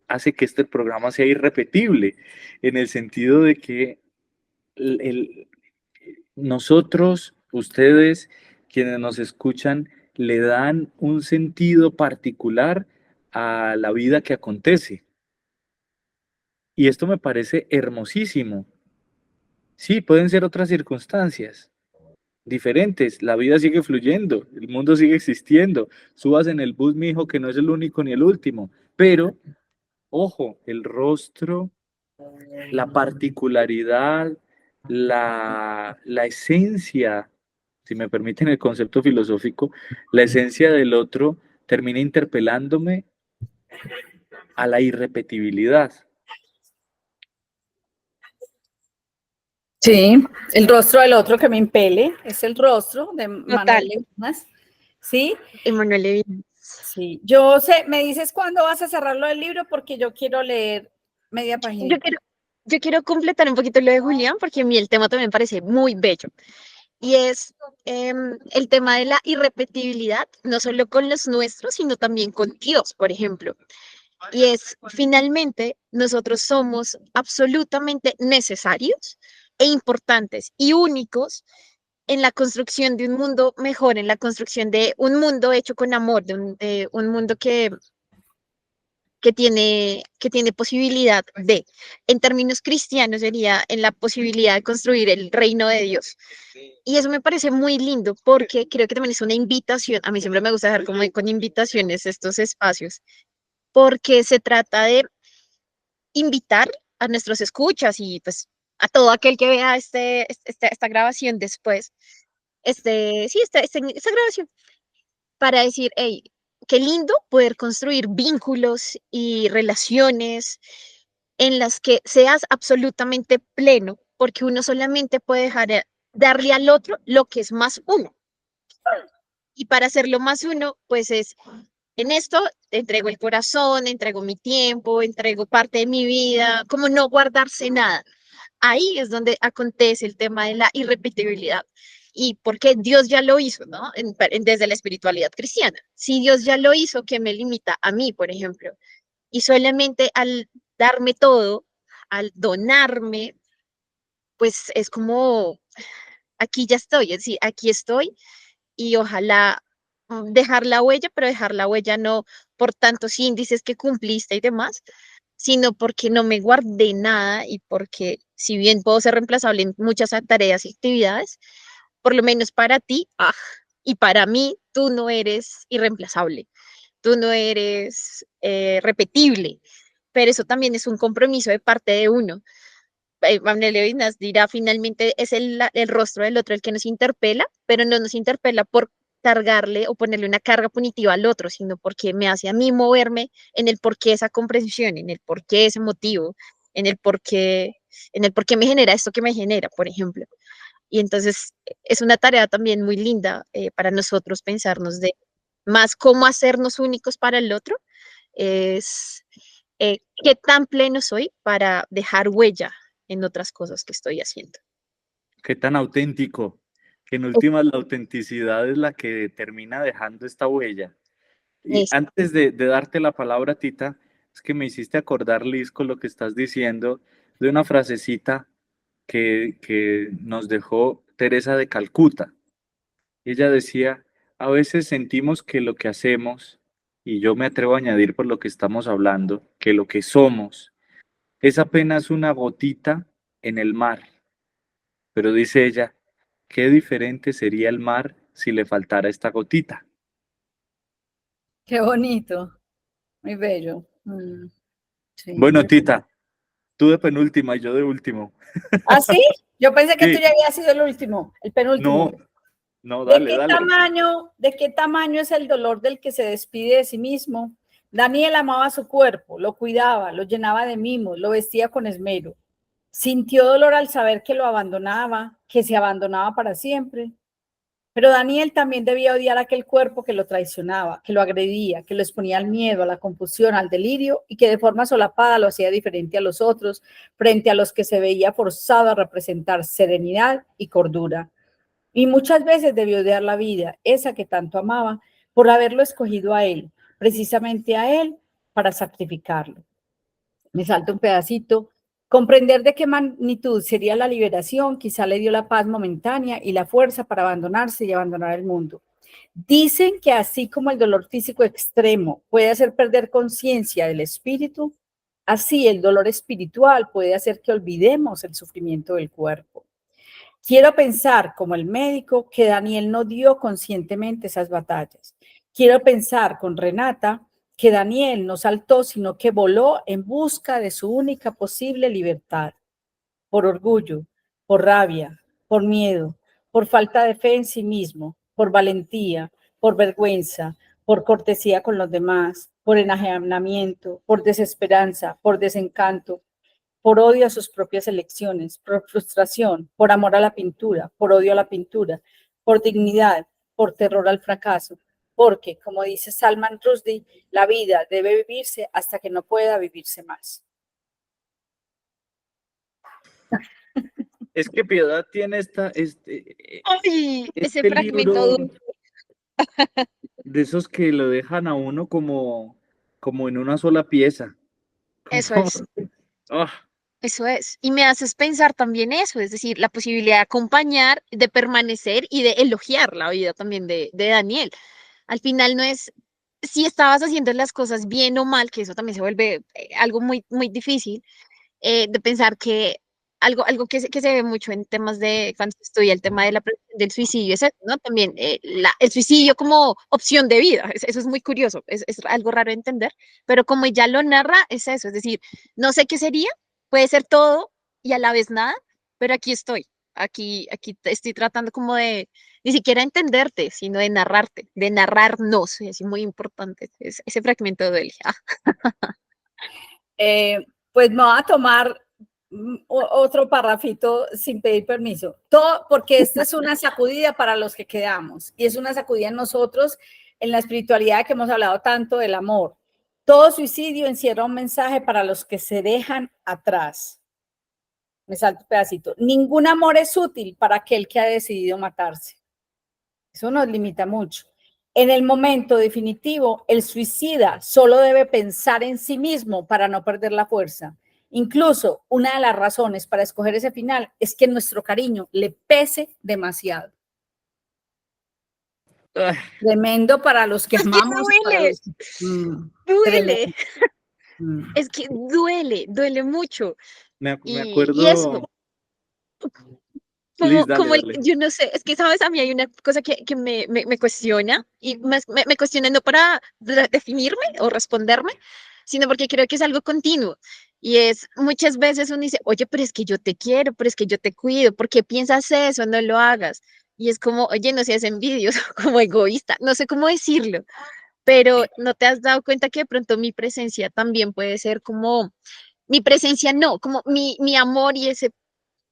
hace que este programa sea irrepetible, en el sentido de que el- el- nosotros, ustedes, quienes nos escuchan, le dan un sentido particular a la vida que acontece. Y esto me parece hermosísimo. Sí, pueden ser otras circunstancias diferentes. La vida sigue fluyendo, el mundo sigue existiendo. Subas en el bus, mi hijo, que no es el único ni el último. Pero, ojo, el rostro, la particularidad, la esencia, si me permiten el concepto filosófico, la esencia del otro termina interpelándome a la irrepetibilidad. sí, el rostro del otro que me impele es el rostro de Manuel Total, Levinas. Sí, Emanuel Levinas. sí. Yo sé, me dices cuándo vas a cerrarlo del libro porque yo quiero leer media Yo paginita. quiero, yo quiero completar un poquito lo de Julián porque a mí el tema también me parece muy bello. Y es el tema de la irrepetibilidad, no solo con los nuestros, sino también con Dios, por ejemplo. Y es, finalmente, nosotros somos absolutamente necesarios e importantes y únicos en la construcción de un mundo mejor, en la construcción de un mundo hecho con amor, de un mundo que tiene posibilidad de, en términos cristianos, sería en la posibilidad de construir el reino de Dios. Y eso me parece muy lindo porque creo que también es una invitación, a mí siempre me gusta dejar como con invitaciones estos espacios, porque se trata de invitar a nuestros escuchas y pues a todo aquel que vea esta grabación después, esta grabación, para decir, hey, qué lindo poder construir vínculos y relaciones en las que seas absolutamente pleno, porque uno solamente puede darle al otro lo que es más uno. Y para hacerlo más uno, pues es en esto, entrego el corazón, entrego mi tiempo, entrego parte de mi vida, como no guardarse nada. Ahí es donde acontece el tema de la irrepetibilidad. Y porque Dios ya lo hizo, ¿no? Desde la espiritualidad cristiana. Si Dios ya lo hizo, ¿qué me limita a mí, por ejemplo? Y solamente al darme todo, al donarme, pues es como, aquí ya estoy, es decir, aquí estoy y ojalá dejar la huella, pero dejar la huella no por tantos índices que cumpliste y demás, sino porque no me guardé nada y porque si bien puedo ser reemplazable en muchas tareas y actividades, por lo menos para ti, y para mí, tú no eres irreemplazable, tú no eres repetible, pero eso también es un compromiso de parte de uno. Manuel Levinas dirá, finalmente es el rostro del otro el que nos interpela, pero no nos interpela por cargarle o ponerle una carga punitiva al otro, sino porque me hace a mí moverme en el por qué esa comprensión, en el por qué ese motivo, en el por qué me genera esto que me genera, por ejemplo. Y entonces es una tarea también muy linda para nosotros pensarnos de más cómo hacernos únicos para el otro, es qué tan pleno soy para dejar huella en otras cosas que estoy haciendo. Qué tan auténtico, que en últimas la autenticidad es la que termina dejando esta huella. Y Es, antes de darte la palabra, Tita, es que me hiciste acordar, Liz, con lo que estás diciendo, de una frasecita que nos dejó Teresa de Calcuta. Ella decía, a veces sentimos que lo que hacemos, y yo me atrevo a añadir por lo que estamos hablando, que lo que somos es apenas una gotita en el mar. Pero dice ella, qué diferente sería el mar si le faltara esta gotita. Qué bonito, muy bello. Sí. Bueno, Tita, tú de penúltima y yo de último. ¿Ah, sí? Yo pensé que tú Sí, ya habías sido el último, el penúltimo. no, no, dale, dale. De qué tamaño es el dolor del que se despide de sí mismo? Daniel amaba su cuerpo, lo cuidaba, lo llenaba de mimos, lo vestía con esmero. Sintió dolor al saber que lo abandonaba, que se abandonaba para siempre. Pero Daniel también debía odiar aquel cuerpo que lo traicionaba, que lo agredía, que lo exponía al miedo, a la confusión, al delirio y que de forma solapada lo hacía diferente a los otros, frente a los que se veía forzado a representar serenidad y cordura. Y muchas veces debió odiar la vida, esa que tanto amaba, por haberlo escogido a él, precisamente a él, para sacrificarlo. Me salta un pedacito. Comprender de qué magnitud sería la liberación quizá le dio la paz momentánea y la fuerza para abandonarse y abandonar el mundo. Dicen que así como el dolor físico extremo puede hacer perder conciencia del espíritu, así el dolor espiritual puede hacer que olvidemos el sufrimiento del cuerpo. Quiero pensar, como el médico, que Daniel no dio conscientemente esas batallas. Quiero pensar con Renata que Daniel no saltó, sino que voló en busca de su única posible libertad. Por orgullo, por rabia, por miedo, por falta de fe en sí mismo, por valentía, por vergüenza, por cortesía con los demás, por enajenamiento, por desesperanza, por desencanto, por odio a sus propias elecciones, por frustración, por amor a la pintura, por odio a la pintura, por dignidad, por terror al fracaso, porque, como dice Salman Rushdie, la vida debe vivirse hasta que no pueda vivirse más. Es que Piedad tiene ¡ay! Ese este fragmento libro de esos que lo dejan a uno como en una sola pieza. eso Como, es. ah, Eso es. Y me haces pensar también eso, es decir, la posibilidad de acompañar, de permanecer y de elogiar la vida también de Daniel. Al final no es si estabas haciendo las cosas bien o mal, que eso también se vuelve algo muy, muy difícil de pensar que algo que se ve mucho en temas de cuando se estudia el tema de del suicidio, es eso, ¿no? También el suicidio como opción de vida, eso es muy curioso, es algo raro de entender, pero como ella lo narra, es eso, es decir, no sé qué sería, puede ser todo y a la vez nada, pero aquí estoy, aquí estoy tratando como de ni siquiera entenderte, sino de narrarte, de narrarnos, es muy importante ese fragmento de él. Pues me voy a tomar otro parrafito sin pedir permiso. Todo, porque esta es una sacudida para los que quedamos y es una sacudida en nosotros, en la espiritualidad que hemos hablado tanto del amor. Todo suicidio encierra un mensaje para los que se dejan atrás. Me salto un pedacito. Ningún amor es útil para aquel que ha decidido matarse. Eso nos limita mucho. En el momento definitivo, el suicida solo debe pensar en sí mismo para no perder la fuerza. Incluso una de las razones para escoger ese final es que nuestro cariño le pese demasiado. Ay, Tremendo para los que Es que amamos y para duele, los que... tremendo. duele. Mm. Es que duele mucho. me Y eso, acuerdo, Liz, dale, como dale. yo no sé, es que, ¿sabes? A mí hay una cosa que me cuestiona, y me cuestiona no para definirme o responderme, sino porque creo que es algo continuo. Y es, muchas veces uno dice, oye, pero es que yo te quiero, pero es que yo te cuido, ¿por qué piensas eso? No lo hagas. Y es como, oye, no seas envidioso, como egoísta, no sé cómo decirlo, pero ¿no te has dado cuenta que de pronto mi presencia también puede ser como, mi presencia no, como mi amor y ese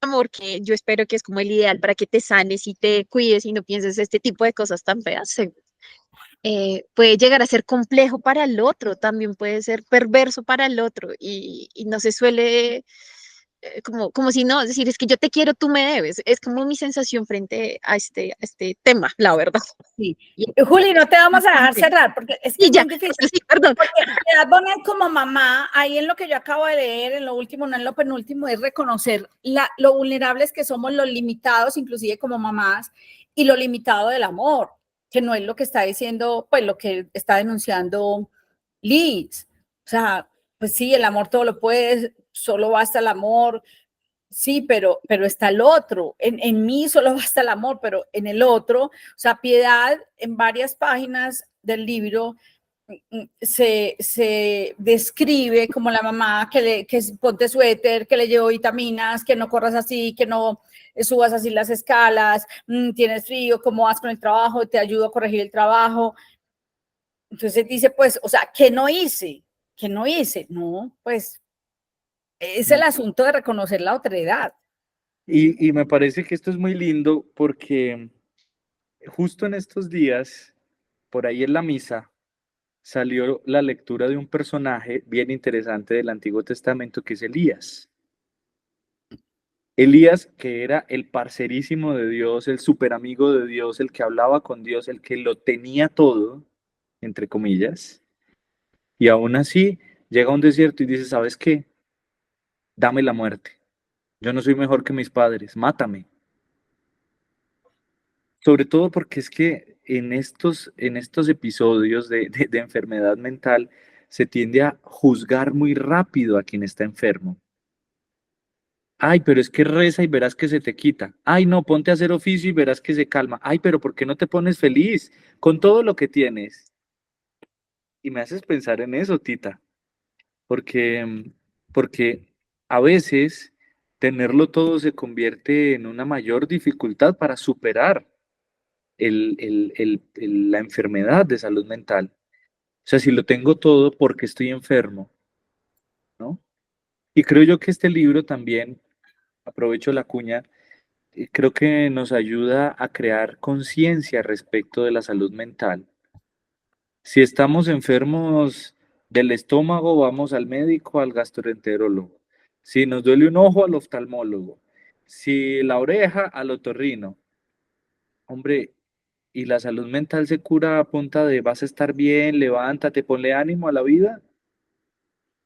amor que yo espero que es como el ideal para que te sanes y te cuides y no pienses este tipo de cosas tan feas, puede llegar a ser complejo para el otro, también puede ser perverso para el otro y no se suele, como si no, es decir, es que yo te quiero, tú me debes, es como mi sensación frente a este tema, la verdad. Sí. Y, Juli, no te vamos a dejar bastante. cerrar porque es que Y es ya, bien difícil. eso sí, perdón. Porque Piedad Bonet como mamá, ahí en lo que yo acabo de leer, en lo último, no en lo penúltimo, es reconocer lo vulnerables que somos, los limitados, inclusive como mamás, y lo limitado del amor, que no es lo que está diciendo, pues lo que está denunciando Liz. O sea, pues sí, el amor todo lo puede, solo basta el amor. Sí, pero está el otro. En mí solo basta el amor, pero en el otro, o sea, Piedad en varias páginas del libro se describe como la mamá que ponte suéter, que le llevo vitaminas, que no corras así, que no subas así las escalas, tienes frío, ¿cómo vas con el trabajo? Te ayudo a corregir el trabajo. Entonces dice, pues, o sea, ¿qué no hice? ¿Qué no hice? No, pues es el asunto de reconocer la otredad. Y me parece que esto es muy lindo porque justo en estos días, por ahí en la misa, salió la lectura de un personaje bien interesante del Antiguo Testamento que es Elías. Elías, que era el parcerísimo de Dios, el super amigo de Dios, el que hablaba con Dios, el que lo tenía todo, entre comillas, y aún así llega a un desierto y dice, ¿sabes qué? Dame la muerte. Yo no soy mejor que mis padres, mátame. Sobre todo porque es que en estos episodios de enfermedad mental se tiende a juzgar muy rápido a quien está enfermo. Ay, pero es que reza y verás que se te quita. Ay, no, ponte a hacer oficio y verás que se calma. Ay, pero ¿por qué no te pones feliz con todo lo que tienes? Y me haces pensar en eso, Tita, porque, porque a veces tenerlo todo se convierte en una mayor dificultad para superar la enfermedad de salud mental. O sea, si lo tengo todo, ¿por qué estoy enfermo? ¿No? Y creo yo que este libro también, aprovecho la cuña, creo que nos ayuda a crear conciencia respecto de la salud mental. Si estamos enfermos del estómago, vamos al médico, al gastroenterólogo. Si nos duele un ojo, al oftalmólogo. Si la oreja, al otorrino. Hombre, ¿y la salud mental se cura a punta de vas a estar bien, levántate, ponle ánimo a la vida?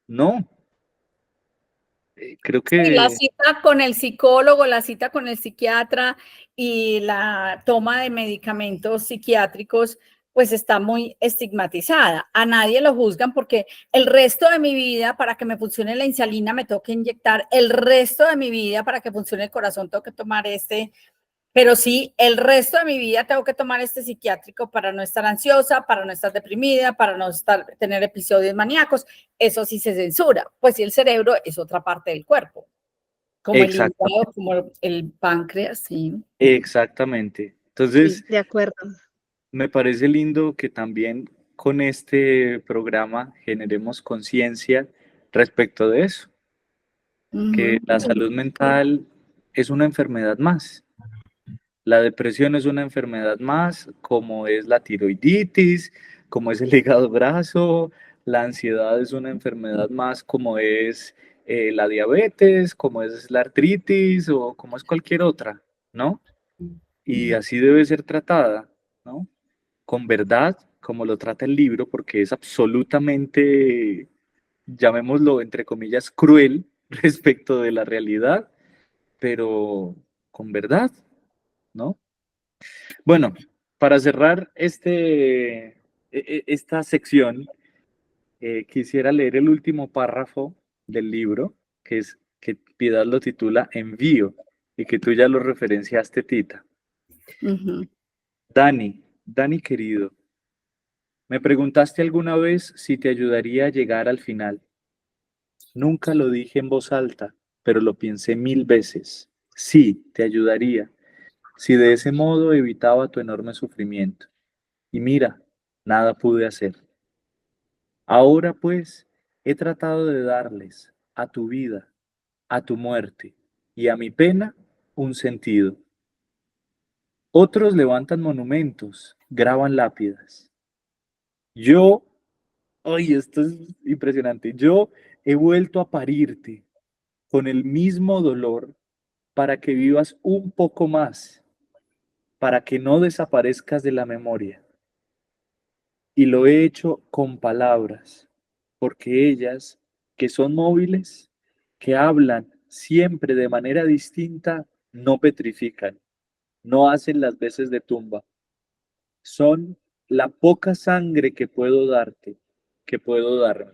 No, creo Sí, la que cita con el psicólogo, la cita con el psiquiatra y la toma de medicamentos psiquiátricos, pues está muy estigmatizada. A nadie lo juzgan porque el resto de mi vida, para que me funcione la insulina, me toca inyectar. El resto de mi vida, para que funcione el corazón, tengo que tomar pero sí, el resto de mi vida tengo que tomar este psiquiátrico para no estar ansiosa, para no estar deprimida, para no tener episodios maníacos. Eso sí se censura. Pues sí, el cerebro es otra parte del cuerpo, como el hígado, exactamente, como el páncreas, sí. exactamente. Sí, Entonces, de acuerdo. me parece lindo que también con este programa generemos conciencia respecto de eso, que Ujú. la salud mental es una enfermedad más. La depresión es una enfermedad más, como es la tiroiditis, como es el hígado graso, la ansiedad es una enfermedad más, como es la diabetes, como es la artritis o como es cualquier otra, ¿no? Y así debe ser tratada, ¿no? Con verdad, como lo trata el libro, porque es absolutamente, llamémoslo entre comillas, cruel respecto de la realidad, pero con verdad, ¿no? Bueno, Para cerrar esta sección, quisiera leer el último párrafo del libro, que Piedad lo titula Envío, y que tú ya lo referenciaste, Tita. Ujú. Dani querido, me preguntaste alguna vez si te ayudaría a llegar al final. Nunca lo dije en voz alta, pero lo pensé 1000 veces. Sí, te ayudaría, si de ese modo evitaba tu enorme sufrimiento. Y mira, nada pude hacer. Ahora pues, he tratado de darles a tu vida, a tu muerte y a mi pena un sentido. Otros levantan monumentos, graban lápidas. Yo, ay, esto es impresionante. Yo he vuelto a parirte con el mismo dolor para que vivas un poco más, para que no desaparezcas de la memoria. Y lo he hecho con palabras, porque ellas, que son móviles, que hablan siempre de manera distinta, no petrifican, no hacen las veces de tumba. Son la poca sangre que puedo darte, que puedo darme.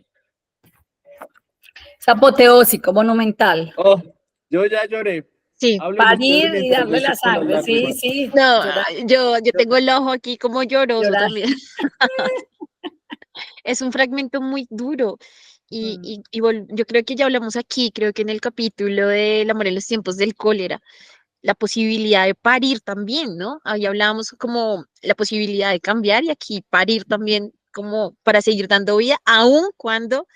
Es apoteósico, monumental. Oh, yo ya lloré. Sí. Hablen ustedes Parir y mientras yo darle la seco las sangre, sí, lágrimas. sí. No, Llorar, yo tengo el ojo aquí como lloroso llorar. también. Es un fragmento muy duro. Yo creo que ya hablamos aquí, creo que en el capítulo del amor en los tiempos del cólera, la posibilidad de parir también, ¿no? Ahí hablábamos como la posibilidad de cambiar y aquí parir también como para seguir dando vida, aun cuando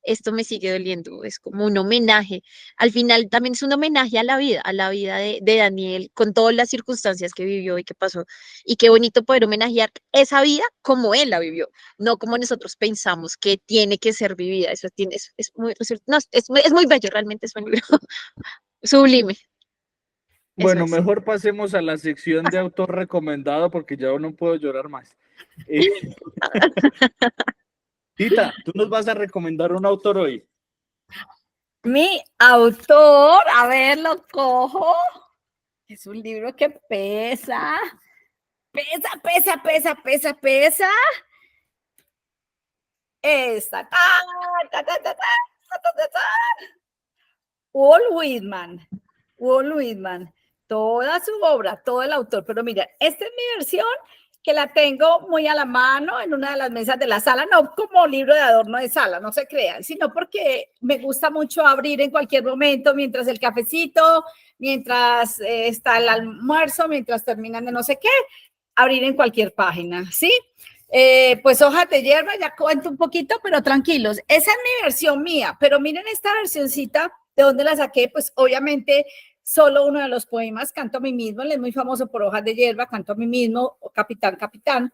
esto me sigue doliendo, es como un homenaje. Al final también es un homenaje a la vida de Daniel, con todas las circunstancias que vivió y que pasó. Y qué bonito poder homenajear esa vida como él la vivió, no como nosotros pensamos que tiene que ser vivida. Eso tiene, es muy, no, es muy bello, realmente es un libro sublime. Eso Bueno, es. mejor pasemos a la sección de autor recomendado porque ya no puedo llorar más. Eh, Tita, tú nos vas a recomendar un autor hoy. Mi autor, a ver, lo cojo. Es un libro que pesa. Pesa. Esta. Walt Whitman. Walt Whitman. Toda su obra, todo el autor. Pero mira, esta es mi versión que la tengo muy a la mano en una de las mesas de la sala, no como libro de adorno de sala, no se crean, sino porque me gusta mucho abrir en cualquier momento, mientras el cafecito, mientras está el almuerzo, mientras terminan de no sé qué, abrir en cualquier página, ¿sí? Pues hojas de hierba, ya cuento un poquito, pero tranquilos, esa es mi versión mía, pero miren esta versioncita, ¿de dónde la saqué? Pues obviamente solo uno de los poemas, Canto a mí mismo, él es muy famoso por Hojas de hierba, Canto a mí mismo, o Capitán, Capitán.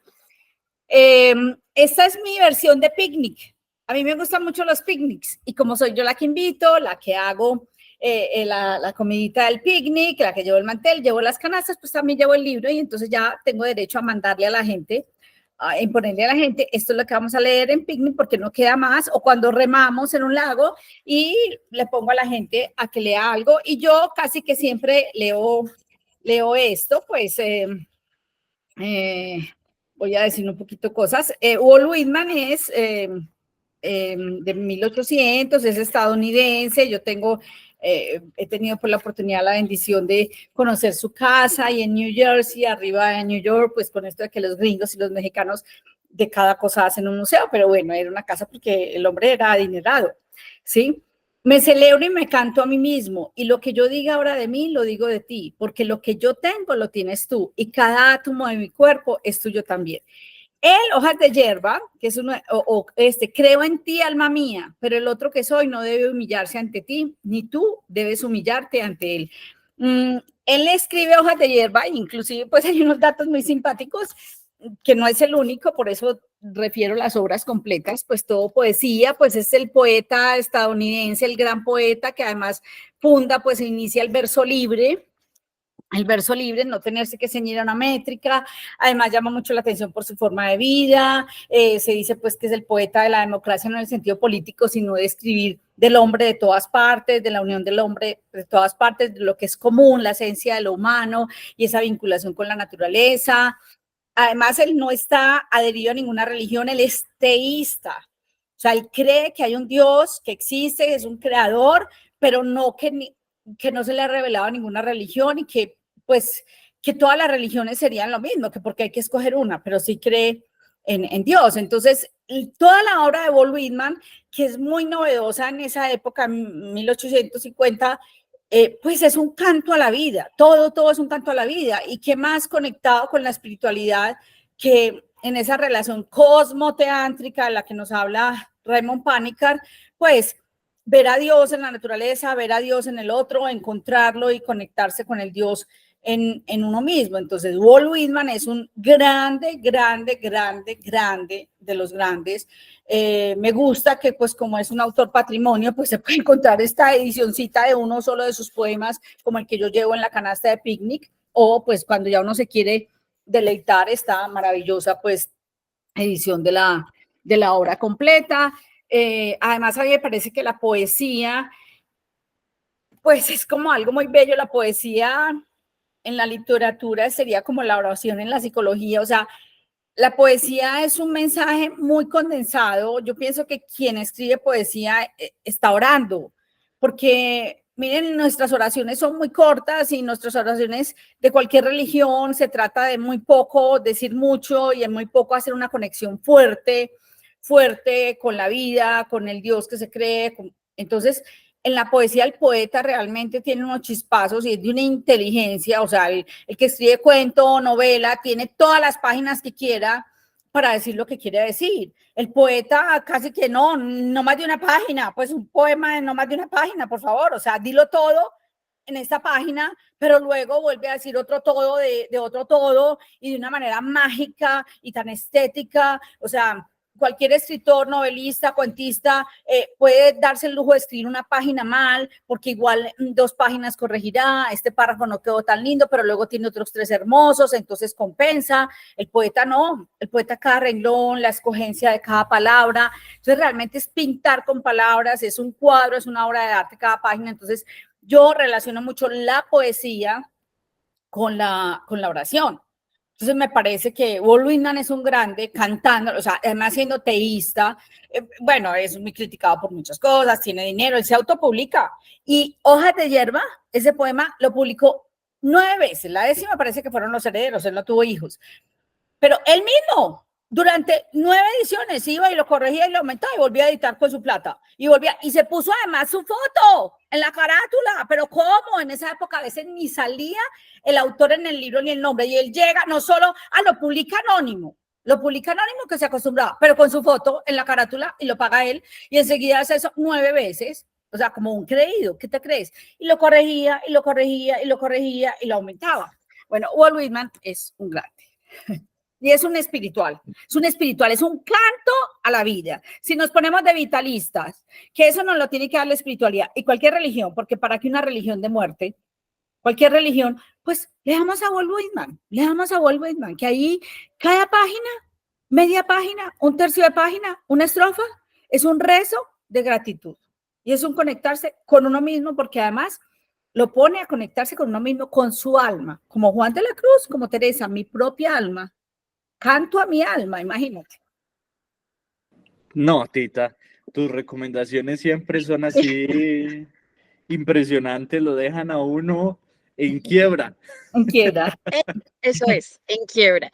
Esta es mi versión de picnic. A mí me gustan mucho los picnics y como soy yo la que invito, la que hago la comidita del picnic, la que llevo el mantel, llevo las canastas, pues también llevo el libro y entonces ya tengo derecho a mandarle a la gente, a imponerle a la gente, esto es lo que vamos a leer en picnic porque no queda más, o cuando remamos en un lago y le pongo a la gente a que lea algo y yo casi que siempre leo esto, pues voy a decir un poquito cosas. Walt Whitman es de 1800, es estadounidense, yo tengo, he tenido por la oportunidad, la bendición de conocer su casa y en New Jersey, arriba en New York, pues con esto de que los gringos y los mexicanos de cada cosa hacen un museo, pero bueno, era una casa porque el hombre era adinerado, ¿sí? Me celebro y me canto a mí mismo y lo que yo diga ahora de mí, lo digo de ti, porque lo que yo tengo lo tienes tú y cada átomo de mi cuerpo es tuyo también. El Hojas de hierba, que es uno, creo en ti, alma mía, pero el otro que soy no debe humillarse ante ti, ni tú debes humillarte ante él. Él escribe Hojas de hierba, inclusive pues hay unos datos muy simpáticos, que no es el único, por eso refiero las obras completas, pues todo poesía, pues es el poeta estadounidense, el gran poeta que además funda, pues inicia el verso libre, no tenerse que ceñir a una métrica, además llama mucho la atención por su forma de vida, se dice pues que es el poeta de la democracia no en el sentido político, sino de escribir del hombre de todas partes, de la unión del hombre de todas partes, de lo que es común, la esencia de lo humano y esa vinculación con la naturaleza. además él no está adherido a ninguna religión, él es teísta. O sea, él cree que hay un Dios que existe, que es un creador, pero no que no se le ha revelado ninguna religión y que pues que todas las religiones serían lo mismo, que porque hay que escoger una, pero sí cree en Dios. Entonces, toda la obra de Walt Whitman, que es muy novedosa en esa época, 1850, pues es un canto a la vida, todo es un canto a la vida. Y qué más conectado con la espiritualidad que en esa relación cosmoteántrica de la que nos habla Raymond Panikar, pues ver a Dios en la naturaleza, ver a Dios en el otro, encontrarlo y conectarse con el Dios en uno mismo. Entonces, Walt Whitman es un grande de los grandes. Me gusta que, pues, como es un autor patrimonio, pues se puede encontrar esta edicioncita de uno solo de sus poemas, como el que yo llevo en la canasta de picnic, o pues cuando ya uno se quiere deleitar, esta maravillosa, pues, edición de la obra completa. Además, a mí me parece que la poesía, pues, es como algo muy bello. La poesía en la literatura sería como la oración en la psicología. O sea, la poesía es un mensaje muy condensado. Yo pienso que quien escribe poesía está orando, porque miren, nuestras oraciones son muy cortas y nuestras oraciones de cualquier religión se trata de muy poco, decir mucho y en muy poco hacer una conexión fuerte con la vida, con el Dios que se cree. Entonces, en la poesía el poeta realmente tiene unos chispazos y es de una inteligencia. O sea, el que escribe cuento o novela tiene todas las páginas que quiera para decir lo que quiere decir. El poeta casi que no más de una página, pues un poema de no más de una página, por favor. O sea, dilo todo en esta página, pero luego vuelve a decir otro todo de otro todo y de una manera mágica y tan estética. O sea, cualquier escritor, novelista, cuentista puede darse el lujo de escribir una página mal, porque igual 2 páginas corregirá, este párrafo no quedó tan lindo, pero luego tiene otros 3 hermosos, entonces compensa. El poeta no, el poeta cada renglón, la escogencia de cada palabra. Entonces realmente es pintar con palabras, es un cuadro, es una obra de arte cada página. Entonces yo relaciono mucho la poesía con la oración. Entonces me parece que Walt Whitman es un grande cantando, o sea, además siendo teísta. Bueno, es muy criticado por muchas cosas, tiene dinero, él se autopublica. Y Hojas de Hierba, ese poema lo publicó 9 veces, la 10ª parece que fueron los herederos, él no tuvo hijos. Pero él mismo, durante 9 ediciones, iba y lo corregía y lo aumentaba y volvía a editar con su plata. Y se puso además su foto en la carátula. Pero ¿cómo? En esa época a veces ni salía el autor en el libro ni el nombre. Y él llega, no solo, lo publica anónimo que se acostumbraba, pero con su foto en la carátula y lo paga él. Y enseguida hace eso 9 veces. O sea, como un creído, ¿qué te crees? Y lo corregía, y lo corregía, y lo corregía, y lo aumentaba. Bueno, Walt Whitman es un grande. Y es un espiritual, es un canto a la vida. Si nos ponemos de vitalistas, que eso nos lo tiene que dar la espiritualidad y cualquier religión, porque para que una religión de muerte, cualquier religión, pues leamos a Walt Whitman, que ahí cada página, media página, un tercio de página, una estrofa, es un rezo de gratitud. Y es un conectarse con uno mismo, porque además lo pone a conectarse con uno mismo, con su alma, como Juan de la Cruz, como Teresa, mi propia alma. Canto a mi alma, imagínate. No, Tita, tus recomendaciones siempre son así impresionantes, lo dejan a uno en quiebra. En quiebra. Eso es, en quiebra,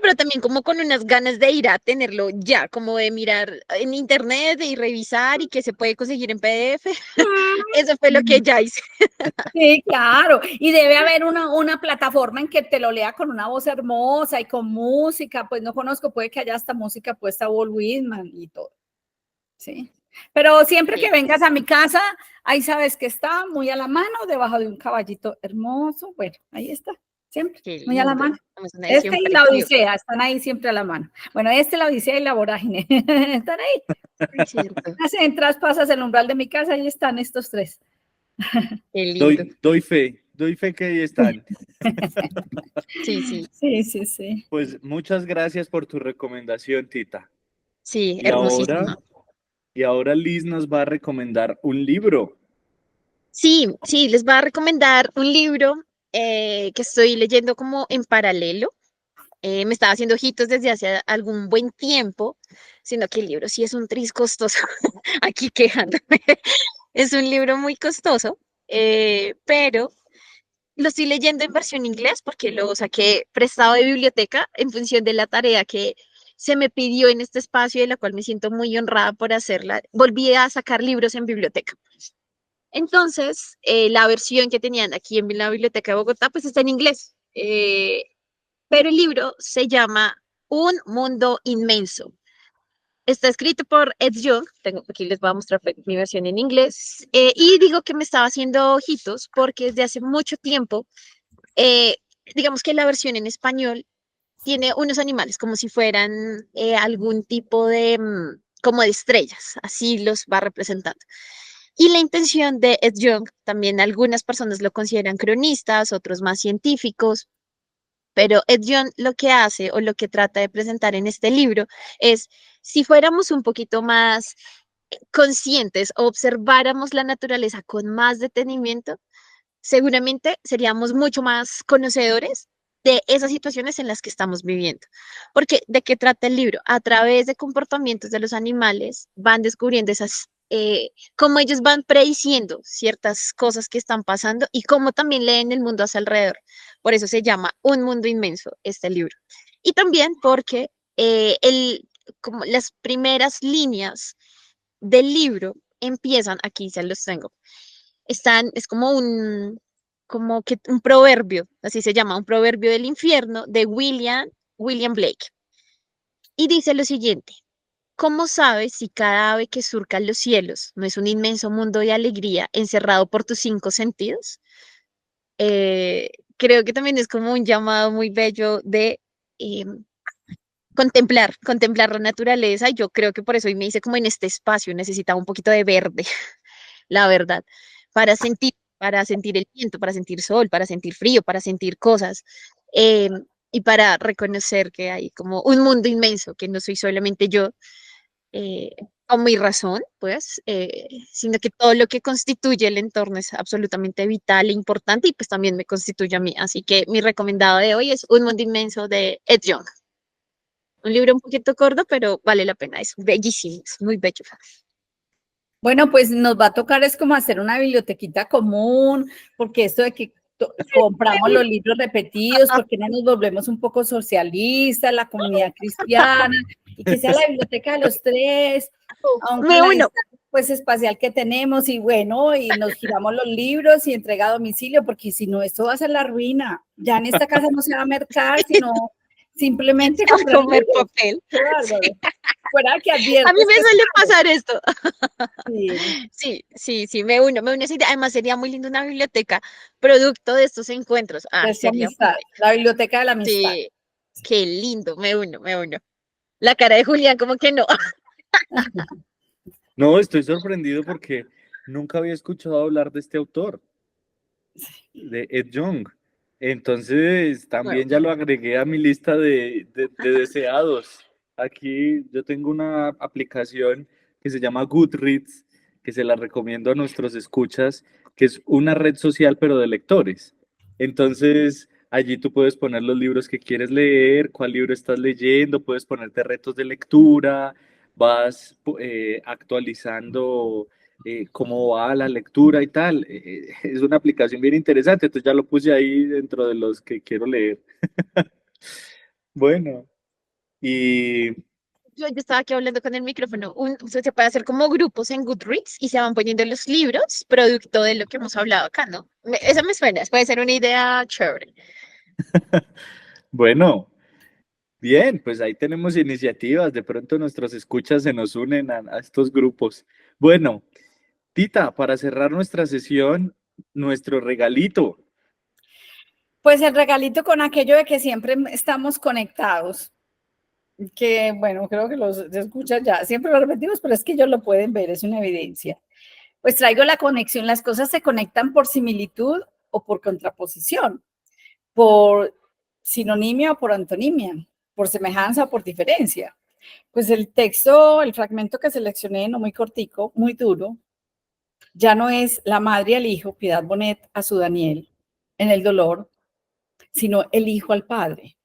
pero también como con unas ganas de ir a tenerlo ya, como de mirar en internet y revisar y que se puede conseguir en PDF. Eso fue lo que ya hice. Sí, claro. Y debe haber una plataforma en que te lo lea con una voz hermosa y con música. Pues no conozco, puede que haya hasta música puesta Walt Whitman y todo. Sí. Pero siempre que vengas a mi casa, ahí sabes que está muy a la mano, debajo de un caballito hermoso. Bueno, ahí está, siempre, muy a la mano. Este y la Odisea están ahí siempre a la mano. Bueno, la Odisea y la Vorágine están ahí. Es cierto. Entras, pasas el umbral de mi casa, ahí están estos 3. Qué lindo. Doy fe que ahí están. Sí. Sí. Pues muchas gracias por tu recomendación, Tita. Sí, hermosísima. Y ahora Liz nos va a recomendar un libro. Sí, les voy a recomendar un libro que estoy leyendo como en paralelo. Me estaba haciendo ojitos desde hace algún buen tiempo, sino que el libro sí es un tris costoso, aquí quejándome. Es un libro muy costoso, pero lo estoy leyendo en versión inglés porque lo saqué prestado de biblioteca en función de la tarea que se me pidió en este espacio, de la cual me siento muy honrada por hacerla. Volví a sacar libros en biblioteca. Entonces, la versión que tenían aquí en la Biblioteca de Bogotá, pues está en inglés. Pero el libro se llama Un mundo inmenso. Está escrito por Ed Young, tengo, aquí les voy a mostrar mi versión en inglés, y digo que me estaba haciendo ojitos porque desde hace mucho tiempo, eh, digamos que la versión en español tiene unos animales como si fueran algún tipo de, como de estrellas, así los va representando. Y la intención de Ed Young, también algunas personas lo consideran cronistas, otros más científicos, pero Ed Young lo que hace o lo que trata de presentar en este libro es, si fuéramos un poquito más conscientes o observáramos la naturaleza con más detenimiento, seguramente seríamos mucho más conocedores de esas situaciones en las que estamos viviendo. Porque, ¿de qué trata el libro? A través de comportamientos de los animales van descubriendo esas, cómo ellos van prediciendo ciertas cosas que están pasando y cómo también leen el mundo a su alrededor. Por eso se llama Un mundo inmenso este libro. Y también porque como las primeras líneas del libro empiezan, aquí se los tengo, es como que un proverbio, así se llama, un proverbio del infierno de William Blake. Y dice lo siguiente: ¿cómo sabes si cada ave que surca los cielos no es un inmenso mundo de alegría encerrado por tus cinco sentidos? Eh, Creo que también es como un llamado muy bello de eh, contemplar la naturaleza. Y yo creo que por eso hoy me hice como en este espacio, necesitaba un poquito de verde, la verdad, para sentir el viento, para sentir sol, para sentir frío, para sentir cosas, eh, y para reconocer que hay como un mundo inmenso, que no soy solamente yo, eh, con mi razón, pues, sino que todo lo que constituye el entorno es absolutamente vital e importante y pues también me constituye a mí. Así que mi recomendado de hoy es Un mundo inmenso de Ed Young. Un libro un poquito corto, pero vale la pena, es bellísimo, es muy bello. Bueno, pues nos va a tocar es como hacer una bibliotequita común, porque esto de que compramos los libros repetidos, porque no nos volvemos un poco socialistas, la comunidad cristiana, y que sea la biblioteca de los tres, aunque Me la uno. distancia pues espacial que tenemos, y bueno, y nos giramos los libros y entrega a domicilio, porque si no, esto va a ser la ruina. Ya en esta casa no se va a mercar, sino simplemente Se va a comprar comer libros. papel. Qué bárbaro. Fuera que A mí adviertes me que es suele caro. pasar esto. Sí. Sí, me uno a esa idea. Además, sería muy lindo una biblioteca producto de estos encuentros. De Ay, esta sería muy amistad, bello. la biblioteca de la amistad. Sí, qué lindo, me uno. La cara de Julián, como que no. No, estoy sorprendido porque nunca había escuchado hablar de este autor, de Ed Young. Entonces, Bueno, también ya lo agregué a mi lista de deseados. Aquí yo tengo una aplicación que se llama Goodreads, que se la recomiendo a nuestros escuchas, que es una red social, pero de lectores. Entonces, allí tú puedes poner los libros que quieres leer, cuál libro estás leyendo, puedes ponerte retos de lectura, vas actualizando cómo va la lectura y tal. Es una aplicación bien interesante, entonces ya lo puse ahí dentro de los que quiero leer. Bueno, y yo estaba aquí hablando con el micrófono. Se puede hacer como grupos en Goodreads y se van poniendo los libros, producto de lo que hemos hablado acá, ¿no? Eso me suena, puede ser una idea chévere. bueno, bien, pues ahí tenemos iniciativas, de pronto nuestros escuchas se nos unen a estos grupos. Bueno, Tita, para cerrar nuestra sesión, nuestro regalito. Pues el regalito con aquello de que siempre estamos conectados, que bueno, creo que los escuchan ya, siempre lo repetimos, pero es que ellos lo pueden ver, es una evidencia. Pues traigo la conexión, las cosas se conectan por similitud o por contraposición, por sinonimia o por antonimia, por semejanza o por diferencia. Pues el texto, el fragmento que seleccioné, no muy cortico, muy duro, ya no es la madre al hijo, Piedad Bonet a su Daniel, en el dolor, sino el hijo al padre.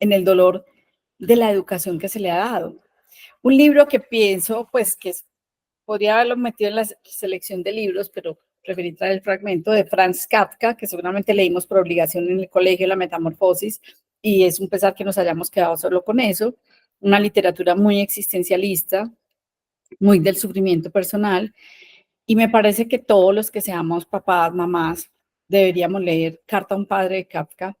en el dolor de la educación que se le ha dado. Un libro que pienso, pues, podría haberlo metido en la selección de libros, pero preferí traer el fragmento de Franz Kafka, que seguramente leímos por obligación en el colegio, La Metamorfosis, y es un pesar que nos hayamos quedado solo con eso. Una literatura muy existencialista, muy del sufrimiento personal, y me parece que todos los que seamos papás, mamás, deberíamos leer Carta a un padre de Kafka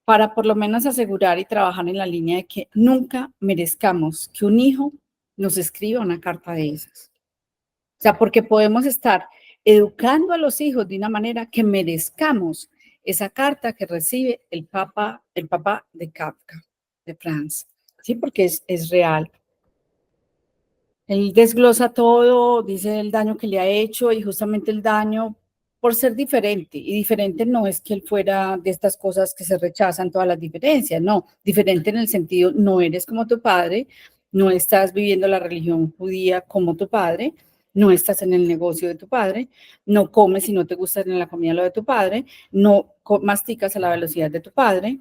para por lo menos asegurar y trabajar en la línea de que nunca merezcamos que un hijo nos escriba una carta de esas. O sea, porque podemos estar educando a los hijos de una manera que merezcamos esa carta que recibe el papá de Kafka, de Franz. Sí, porque es real. Él desglosa todo, dice el daño que le ha hecho y justamente el daño por ser diferente. Y diferente no es que él fuera de estas cosas que se rechazan todas las diferencias, no. Diferente en el sentido, no eres como tu padre, no estás viviendo la religión judía como tu padre, no estás en el negocio de tu padre, no comes si no te gusta en la comida lo de tu padre, no masticas a la velocidad de tu padre,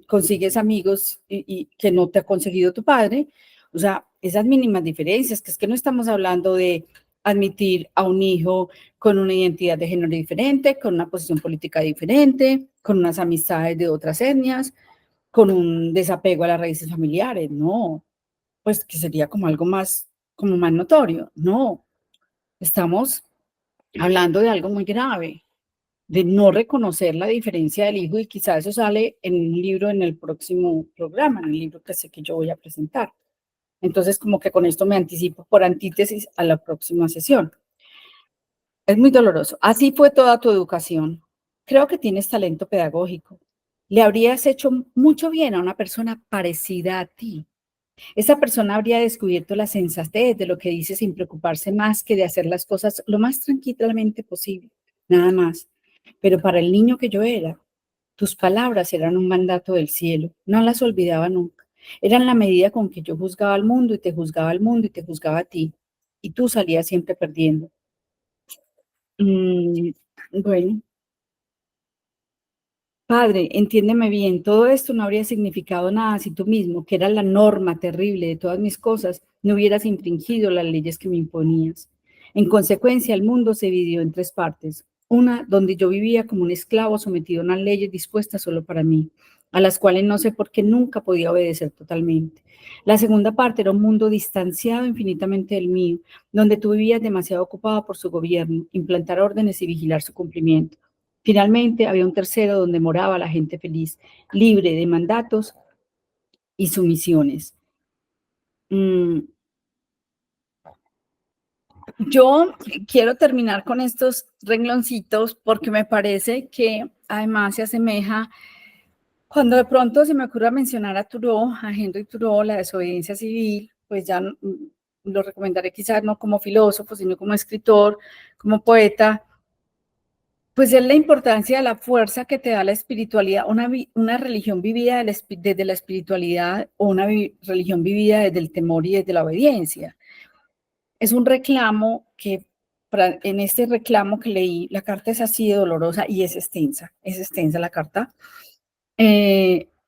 consigues amigos y que no te ha conseguido tu padre. O sea, esas mínimas diferencias, que es que no estamos hablando de admitir a un hijo con una identidad de género diferente, con una posición política diferente, con unas amistades de otras etnias, con un desapego a las raíces familiares. No, pues que sería como algo más, como más notorio. No, estamos hablando de algo muy grave, de no reconocer la diferencia del hijo, y quizás eso sale en un libro en el próximo programa, en el libro que sé que yo voy a presentar. Entonces, como que con esto me anticipo por antítesis a la próxima sesión. Es muy doloroso. Así fue toda tu educación. Creo que tienes talento pedagógico. Le habrías hecho mucho bien a una persona parecida a ti. Esa persona habría descubierto la sensatez de lo que dice sin preocuparse más que de hacer las cosas lo más tranquilamente posible, nada más. Pero para el niño que yo era, tus palabras eran un mandato del cielo, no las olvidaba nunca. Eran la medida con que yo juzgaba al mundo y te juzgaba al mundo y te juzgaba a ti. Y tú salías siempre perdiendo. Mm, bueno, padre, entiéndeme bien, todo esto no habría significado nada si tú mismo, que eras la norma terrible de todas mis cosas, no hubieras infringido las leyes que me imponías. En consecuencia, el mundo se dividió en tres partes. Una, donde yo vivía como un esclavo sometido a unas leyes dispuestas solo para mí, a las cuales no sé por qué nunca podía obedecer totalmente. La segunda parte era un mundo distanciado infinitamente del mío, donde tú vivías demasiado ocupado por su gobierno, implantar órdenes y vigilar su cumplimiento. Finalmente, había un tercero donde moraba la gente feliz, libre de mandatos y sumisiones. Yo quiero terminar con estos rengloncitos porque me parece que además se asemeja, cuando de pronto se me ocurra mencionar a Thoreau, a Henry Thoreau, la desobediencia civil, pues ya lo recomendaré quizás no como filósofo, sino como escritor, como poeta. Pues es la importancia de la fuerza que te da la espiritualidad, una religión vivida desde la espiritualidad o una religión vivida desde el temor y desde la obediencia. Es un reclamo que, en este reclamo que leí, la carta es así de dolorosa y es extensa la carta.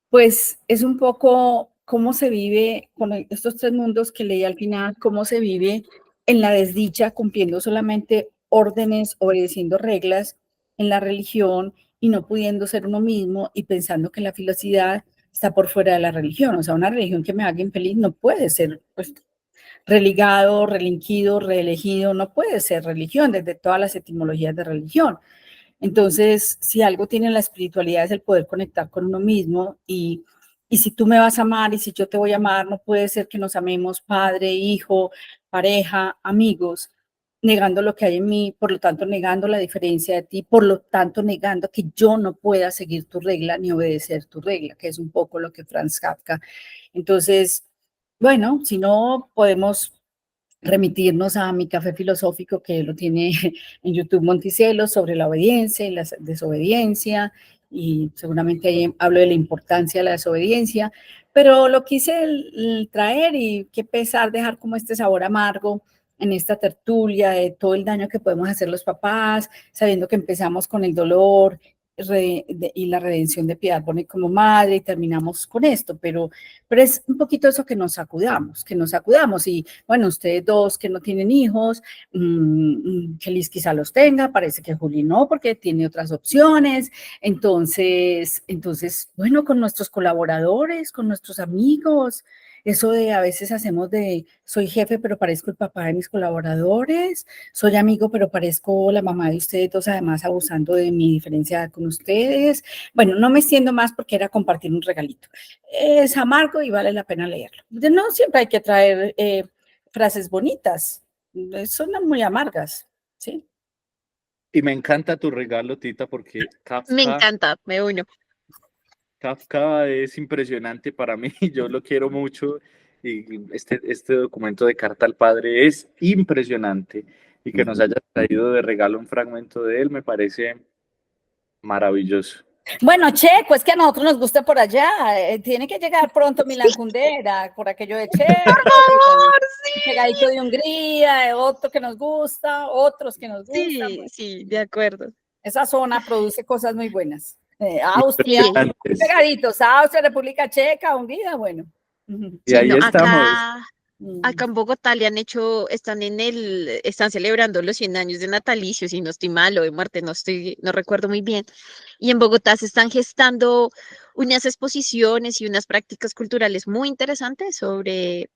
Pues es un poco cómo se vive con estos tres mundos que leí al final, cómo se vive en la desdicha, cumpliendo solamente órdenes, obedeciendo reglas en la religión y no pudiendo ser uno mismo y pensando que la felicidad está por fuera de la religión. O sea, una religión que me haga infeliz no puede ser, pues, religado, relinquido, reelegido, no puede ser religión desde todas las etimologías de religión. Entonces, si algo tiene la espiritualidad es el poder conectar con uno mismo y si tú me vas a amar y si yo te voy a amar, no puede ser que nos amemos padre, hijo, pareja, amigos, negando lo que hay en mí, por lo tanto negando la diferencia de ti, por lo tanto negando que yo no pueda seguir tu regla ni obedecer tu regla, que es un poco lo que Franz Kafka. Entonces, bueno, si no podemos remitirnos a mi café filosófico que lo tiene en YouTube Monticello sobre la obediencia y la desobediencia, y seguramente ahí hablo de la importancia de la desobediencia, pero lo quise traer y qué pesar dejar como este sabor amargo en esta tertulia de todo el daño que podemos hacer los papás, sabiendo que empezamos con el dolor y la redención de Piedad Bonet como madre, y terminamos con esto, pero es un poquito eso, que nos sacudamos, y bueno, ustedes dos que no tienen hijos, que Liz quizá los tenga, parece que Juli no, porque tiene otras opciones, entonces, bueno, con nuestros colaboradores, con nuestros amigos, eso de a veces hacemos de soy jefe pero parezco el papá de mis colaboradores, soy amigo pero parezco la mamá de ustedes dos, además abusando de mi diferencia con ustedes. Bueno, no me extiendo más porque era compartir un regalito. Es amargo y vale la pena leerlo. No siempre hay que traer frases bonitas, son muy amargas, ¿sí? Y me encanta tu regalo, Tita, porque Me encanta, me uno. Kafka es impresionante para mí, yo lo quiero mucho y este documento de Carta al Padre es impresionante y que nos haya traído de regalo un fragmento de él me parece maravilloso. Bueno, Checo, es que a nosotros nos gusta por allá, tiene que llegar pronto Milán Kundera, por aquello de Checo, Por favor, pegadito de Hungría, otro que nos gusta, otros que nos gustan. sí, Bueno, sí, de acuerdo. esa zona produce cosas muy buenas. Austria, Impresionantes. pegaditos, Austria, República Checa, Hungría, bueno. Y Sí, ahí no, estamos. acá en Bogotá le han hecho, están celebrando los 100 años de natalicio, si no estoy mal, o de muerte, no recuerdo muy bien. Y en Bogotá se están gestando unas exposiciones y unas prácticas culturales muy interesantes sobre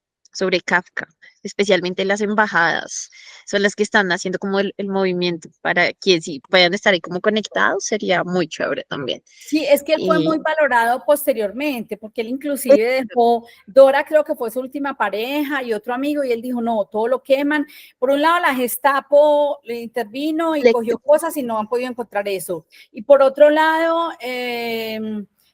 Kafka, especialmente las embajadas, son las que están haciendo como el movimiento para que si puedan estar ahí como conectados, sería muy chévere también. Sí, es que él fue muy valorado posteriormente, porque él inclusive dejó, Dora creo que fue su última pareja y otro amigo, y él dijo, no, todo lo queman. Por un lado, la Gestapo le intervino y cogió cosas y no han podido encontrar eso. Y por otro lado,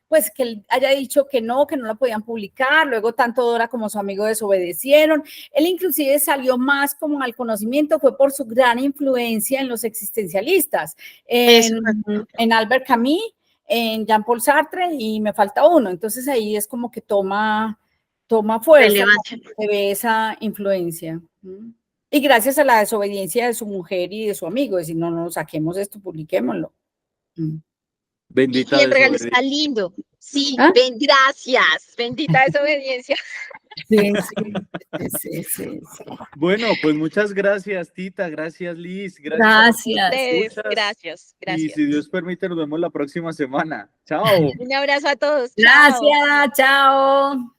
pues que él haya dicho que no la podían publicar, luego tanto Dora como su amigo desobedecieron. Él inclusive salió más como al conocimiento, fue por su gran influencia en los existencialistas, en Albert Camus, en Jean-Paul Sartre, y me falta uno. Entonces ahí es como que toma fuerza, se ve esa influencia. Y gracias a la desobediencia de su mujer y de su amigo, decir, no, saquemos esto, publiquémoslo. Bendita y el regalo desobediencia. está lindo. Sí, gracias. Bendita desobediencia. Sí. Bueno, pues muchas gracias, Tita, gracias, Liz, Gracias. Y si Dios permite, nos vemos la próxima semana. Chao. Un abrazo a todos. Gracias, chao.